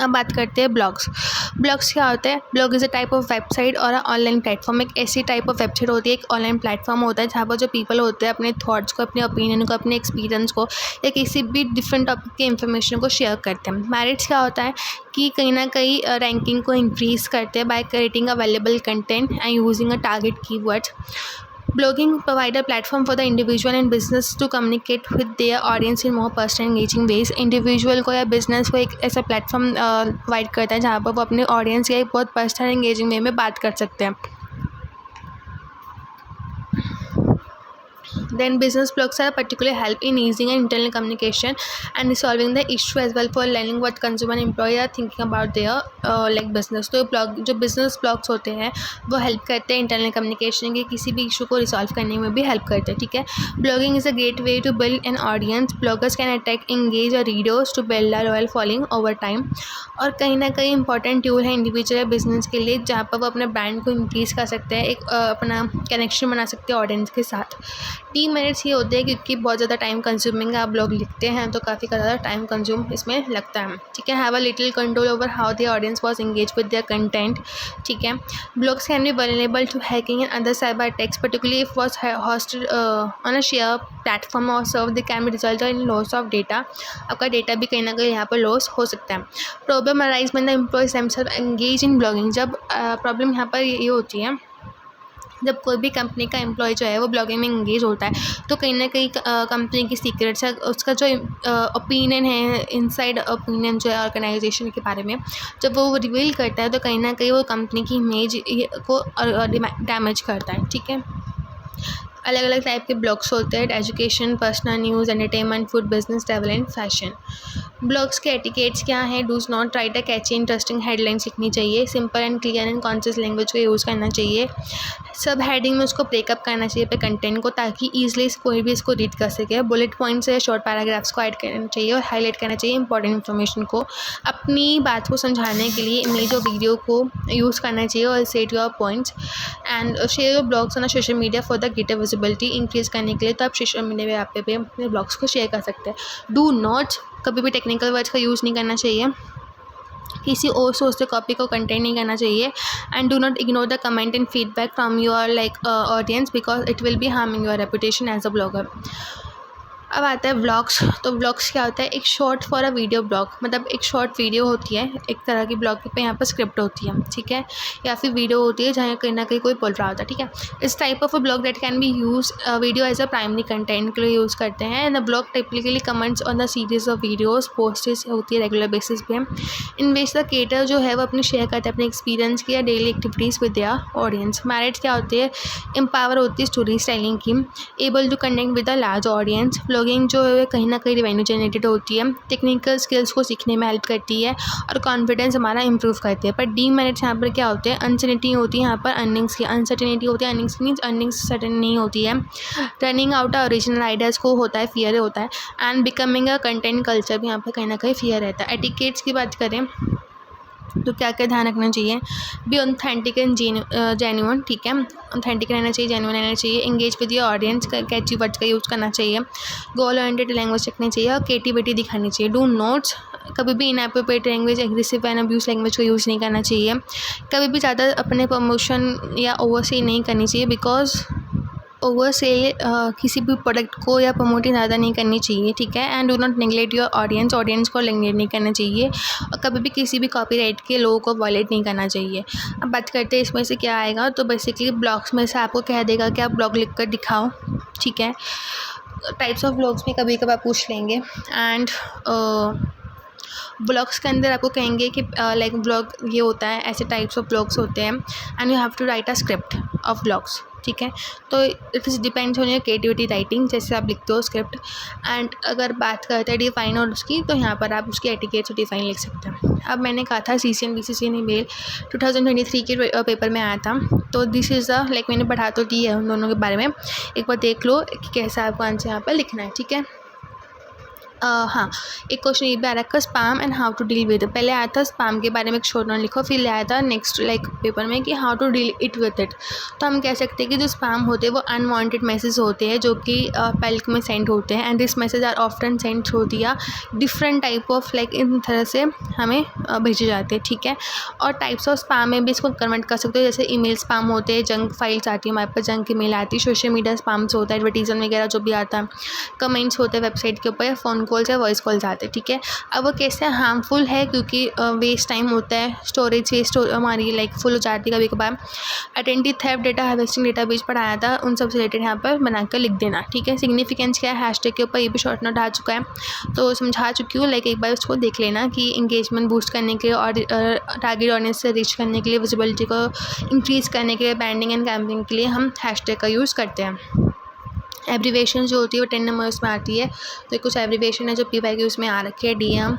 अब बात करते हैं ब्लॉग्स। ब्लॉग्स क्या होता है, blog is a type of website और ऑनलाइन प्लेटफॉर्म। एक ऐसी टाइप ऑफ वेबसाइट होती है, एक ऑनलाइन प्लेटफॉर्म होता है जहाँ पर जो पीपल होते हैं अपने थॉट्स को, अपने ओपिनियन को, अपने एक्सपीरियंस को या किसी भी डिफरेंट टॉपिक के इन्फॉर्मेशन को शेयर करते हैं। मेरिट्स क्या होता है कि कहीं ना कहीं रैंकिंग को इंक्रीज़ करते हैं by creating available content and using a target keywords. Blogging provide a platform for the individual and business to communicate with their audience in more personal engaging ways. Individual को या business को एक ऐसा platform provide करता है जहाँ पर वो अपने ऑडियंस या एक बहुत पर्सनल एंगेजिंग वे में बात कर सकते हैं। Then business blogs are particularly help in easing and internal communication and resolving the issue as well for learning what consumer and employee are thinking about their like business। तो blog जो business blogs होते हैं वो help करते हैं internal communication के, किसी भी इशू को रिसॉल्व करने में भी हेल्प करते हैं। ठीक है, blogging is a great way to build an audience. Bloggers can attract engage और readers to build a loyal following over time. और कहीं ना कहीं इंपॉर्टेंट टूल है इंडिविजुअल बिजनेस के लिए, जहाँ पर वो अपने ब्रांड को इंक्रीज़ कर सकते हैं, एक अपना कनेक्शन बना सकते हैं ऑडियंस के साथ। मिनट्स ये होते हैं क्योंकि बहुत ज़्यादा टाइम कंज्यूमिंग है, आप ब्लॉग लिखते हैं तो काफ़ी ज़्यादा टाइम कंज्यूम इसमें लगता है। ठीक है, have a little control over how the audience was engage with their content. ठीक है, blogs can be vulnerable to hacking and other cyber attacks, particularly if was hosted on a share platform और serve they can be result in loss of data. आपका data भी कहीं ना कहीं यहाँ पर लॉस हो सकता है। Problem arise when the employees themselves engage in blogging. जब प्रॉब्लम यहाँ पर ये होती है जब कोई भी कंपनी का एम्प्लॉय जो है वो ब्लॉगिंग में इंगेज होता है तो कहीं ना कहीं कंपनी की सीक्रेट्स है, उसका जो ओपिनियन है, इनसाइड ओपिनियन जो है ऑर्गेनाइजेशन के बारे में, जब वो रिवील करता है तो कहीं ना कहीं वो कंपनी की इमेज को डैमेज करता है। ठीक है, अलग अलग टाइप के ब्लॉग्स होते हैं, education, personal, news, entertainment, food, business, travel and fashion. Blogs के एटिकेट्स क्या है? Do's not write a catchy interesting headlines लिखनी चाहिए, simple and clear and conscious language को यूज़ करना चाहिए, सब हेडिंग में उसको ब्रेकअप करना चाहिए पे कंटेंट को, ताकि ईजिली कोई भी इसको रीड कर सके। बुलेट पॉइंट्स या शॉर्ट पैराग्राफ्स को ऐड करना चाहिए और हाईलाइट करना चाहिए इंपॉर्टेंट इन्फॉर्मेशन को। अपनी बात को समझाने के लिए इमेज और वीडियो को यूज़ करना चाहिए और set your points and share your blogs on social media for the greater visibility increase करने के लिए। तो आप सोशल मीडिया पे आप अपने ब्लॉग्स को शेयर कर सकते हैं। डू नॉट, कभी भी टेक्निकल वर्ड्स का यूज़ नहीं करना चाहिए, किसी और सोर्स से कॉपी को कंटेंट नहीं करना चाहिए and do not ignore the comment and feedback from your like audience because it will be harming your reputation as a blogger. अब आता है व्लॉग्स। तो व्लॉग्स क्या होता है? एक short for a video blog, मतलब एक शॉर्ट वीडियो होती है, एक तरह की ब्लॉग पे यहाँ पर स्क्रिप्ट होती है, ठीक है, या फिर वीडियो होती है जहाँ कहीं ना कहीं कोई बोल रहा होता है, ठीक है। इस type of a blog that can be use video as a primary content के लिए यूज़ करते हैं and the blog typically comments on the series of videos postage होती है रेगुलर बेसिस पे, इन विच द क्रिएटर जो है वो अपने शेयर करते हैं अपने एक्सपीरियंस की या daily activities with their audience. Merit क्या होती है? एम्पावर होती है स्टोरी स्टाइलिंग की, able to connect with a large audience. Blogging जो है कहीं ना कहीं रेवेन्यू जनरेटेड होती है, टेक्निकल स्किल्स को सीखने में हेल्प करती है और कॉन्फिडेंस हमारा इंप्रूव करती है। पर डीमेरिट्स यहाँ पर क्या होते हैं? अनसर्टेनिटी होती है यहाँ पर अर्निंग्स की, अनसर्टेनिटी होती है अर्निंग्स मीन्स अर्निंग्स सर्टेन नहीं होती है, टर्निंग आउट ओरिजिनल आइडियाज़ को होता है, फियर होता है and becoming a content culture भी यहाँ पर कहीं ना कहीं फियर रहता है। एटिकेट्स की बात करें तो क्या क्या ध्यान रखना चाहिए? बी ऑथेंटिक एंड जेन्युइन, ठीक है, ऑथेंटिक रहना चाहिए, जेन्युइन रहना चाहिए, engage with your audience, catchy words का यूज़ करना चाहिए, गोल ओरिएंटेड लैंग्वेज रखनी चाहिए और क्रिएटिविटी दिखानी चाहिए। डू नॉट, कभी भी inappropriate language, aggressive and abuse language का यूज़ नहीं करना चाहिए, कभी भी ज़्यादा अपने प्रमोशन या ओवर से नहीं करनी चाहिए बिकॉज ओवर सेल किसी भी प्रोडक्ट को या प्रमोटिंग ज़्यादा नहीं करनी चाहिए, ठीक है। And do not neglect your audience को नेगलेक्ट नहीं करना चाहिए और कभी भी किसी भी कॉपीराइट के लोगों को वायलेट नहीं करना चाहिए। अब बात करते हैं इसमें से क्या आएगा, तो बेसिकली ब्लॉग्स में से आपको कह देगा कि आप ब्लॉग लिख कर दिखाओ, ठीक है। टाइप्स ऑफ ब्लॉग्स में कभी कभार पूछ लेंगे एंड ब्लॉग्स के अंदर आपको कहेंगे कि लाइक ब्लॉग ये होता है, ऐसे टाइप्स ऑफ ब्लॉग्स होते हैं and you have to write a script of blogs, ठीक है। तो it is depends on your creativity writing, जैसे आप लिखते हो स्क्रिप्ट। एंड अगर बात करते हैं डिफ़ाइन और उसकी, तो यहाँ पर आप उसकी एटिकेट्स और डिफ़ाइन लिख सकते हैं। अब मैंने कहा था CCN BCCN ईमेल 2023 के पेपर में आया था, तो दिस इज़ द लाइक मैंने पढ़ा तो दी है उन दोनों के बारे में, एक बार देख लो कि कैसा आपको आंसर यहाँ पर लिखना है, ठीक है। हाँ, एक क्वेश्चन ये भी आ रखा है spam and how to deal with. पहले आया था स्पैम के बारे में एक शॉर्ट नोट लिखो, फिर आया था नेक्स्ट लाइक पेपर में कि how to deal it with it. तो हम कह सकते हैं कि जो स्पैम होते हैं वो अनवांटेड मैसेज होते हैं जो कि बल्क में सेंड होते हैं and this message are often send through दिया डिफरेंट टाइप ऑफ लाइक इन तरह से हमें भेजे जाते हैं, ठीक है। और टाइप्स ऑफ स्पैम में भी इसको कन्वर्ट कर सकते हो, जैसे ईमेल स्पैम होते हैं, जंक फाइल्स आती है हमारे पास, जंक ईमेल आती है, सोशल मीडिया स्पैम्स होता है, एडवर्टीजमेंट वगैरह जो भी आता है, कमेंट्स होते हैं वेबसाइट के ऊपर, फ़ोन कॉल्स या वॉइस कॉल्स आते हैं, ठीक है। अब वो कैसे हार्मफुल है क्योंकि वेस्ट टाइम होता है, स्टोरेज वेस्ट हमारी लाइक फुल हो जाती है कभी कभार। Identity theft, data harvesting, database पढ़ाया था, उन सब से रिलेटेड यहाँ पर बनाकर लिख देना, ठीक है। सिग्निफिकेंस क्या है हैशटैग के ऊपर, ये भी शॉर्ट नोट आ चुका है, तो समझा चुकी हूँ, लाइक एक बार उसको देख लेना कि इंगेजमेंट बूस्ट करने के लिए और टारगेट ऑडियंस से रीच करने के लिए, विजिबिलिटी को इंक्रीज़ करने के लिए, ब्रांडिंग एंड कैंपेनिंग के लिए हम हैशटैग का यूज़ करते हैं। एब्रीवेशन जो होती है वो 10 नंबर्स में आती है, तो कुछ एब्रीवेशन है जो PYQs में आ रखी है, DM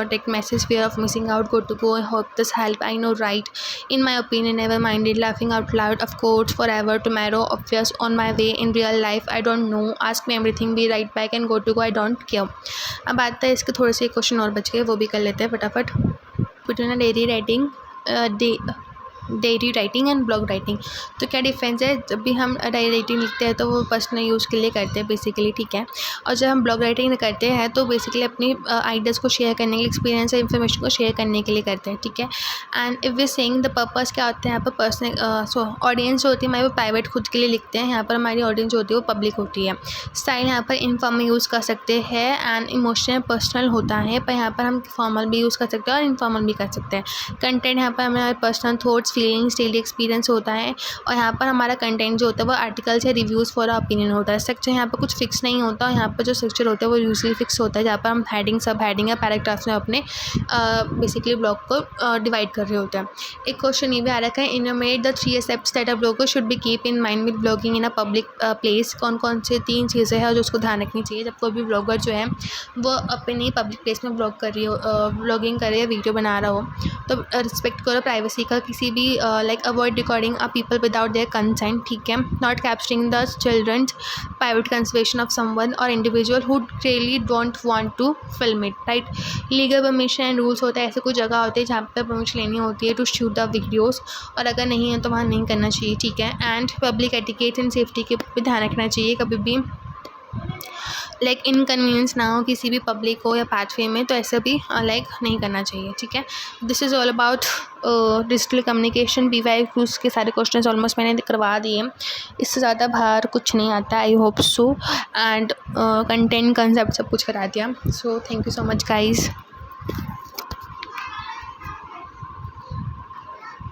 take message, fear of missing out, go to go, hope this help, I know right, in my opinion, never minded, laughing out loud, of course, for ever, tomorrow, obvious, on my way, in real life, I don't know, ask me everything, be right back and go to go, I don't care. अब आता है इसके थोड़े से question और बच गए, वो भी कर लेते हैं फटाफट। Between dairy writing and blog writing, तो क्या डिफरेंस है? जब भी हम डायरी राइटिंग लिखते हैं तो वो पर्सनल यूज़ के लिए करते हैं बेसिकली, ठीक है। और जब हम ब्लॉग राइटिंग करते हैं तो बेसिकली अपनी आइडियाज़ को शेयर करने के लिए, एक्सपीरियंस या इन्फॉर्मेशन को शेयर करने के लिए करते हैं, ठीक है। And if we saying the purpose क्या होता है यहाँ पर, पर्सनल ऑडियंस जो होती है हमारी वो प्राइवेट खुद के लिए लिखते हैं, यहाँ पर हमारी ऑडियंस जो होती है वो पब्लिक होती है। स्टाइल यहाँ पर इनफॉर्मल यूज़ कर सकते हैं एंड इमोशनल पर्सनल होता है, पर यहाँ पर हम फॉर्मल भी यूज़ कर सकते हैं और इनफॉर्मल भी कर सकते हैं। कंटेंट यहाँ पर हमारे personal thoughts, feelings, daily experience होता है। और यहाँ पर हमारा कंटेंट जो होता है वो आर्टिकल्स या रिव्यूज़ फॉर ओपिनियन होता है। स्ट्रक्चर यहाँ पर कुछ फिक्स नहीं होता, और यहाँ पर जो स्ट्रक्चर होता है वो यूजली फिक्स होता है, जहाँ पर हम हेडिंग, सब हेडिंग या पैराग्राफ्स में अपने बेसिकली ब्लॉग को डिवाइड कर रहे होते हैं। एक क्वेश्चन ये भी आ रखा है, inmate the 3 steps that a blogger should be keep in mind with blogging in a public place. कौन कौन से 3 चीज़ें हैं जो उसको ध्यान रखनी चाहिए जब कोई भी ब्लॉगर जो है वो अपनी पब्लिक प्लेस में ब्लॉगिंग करे या वीडियो बना रहा हो। तो रिस्पेक्ट करो प्राइवेसी का, किसी भी like avoid recording a people without their consent, ठीक है। Not capturing the children's private conversation of someone और individual who really don't want to film it, right. Legal permission and rules होता है, ऐसे कुछ जगह होती है जहाँ पर परमिशन लेनी होती है टू शूट द वीडियोज़, और अगर नहीं है तो वहाँ नहीं करना चाहिए, ठीक है। And public etiquette and safety के भी ध्यान रखना चाहिए, कभी भी लाइक इनकन्वीनियंस ना हो किसी भी पब्लिक को या पाथवे में, तो ऐसा भी लाइक नहीं करना चाहिए, ठीक है। This is all about digital communication. B5 cruise के सारे क्वेश्चंस ऑलमोस्ट मैंने करवा दिए, इससे ज़्यादा बाहर कुछ नहीं आता, I hope so. And content concept सब कुछ करा दिया। So thank you so much guys.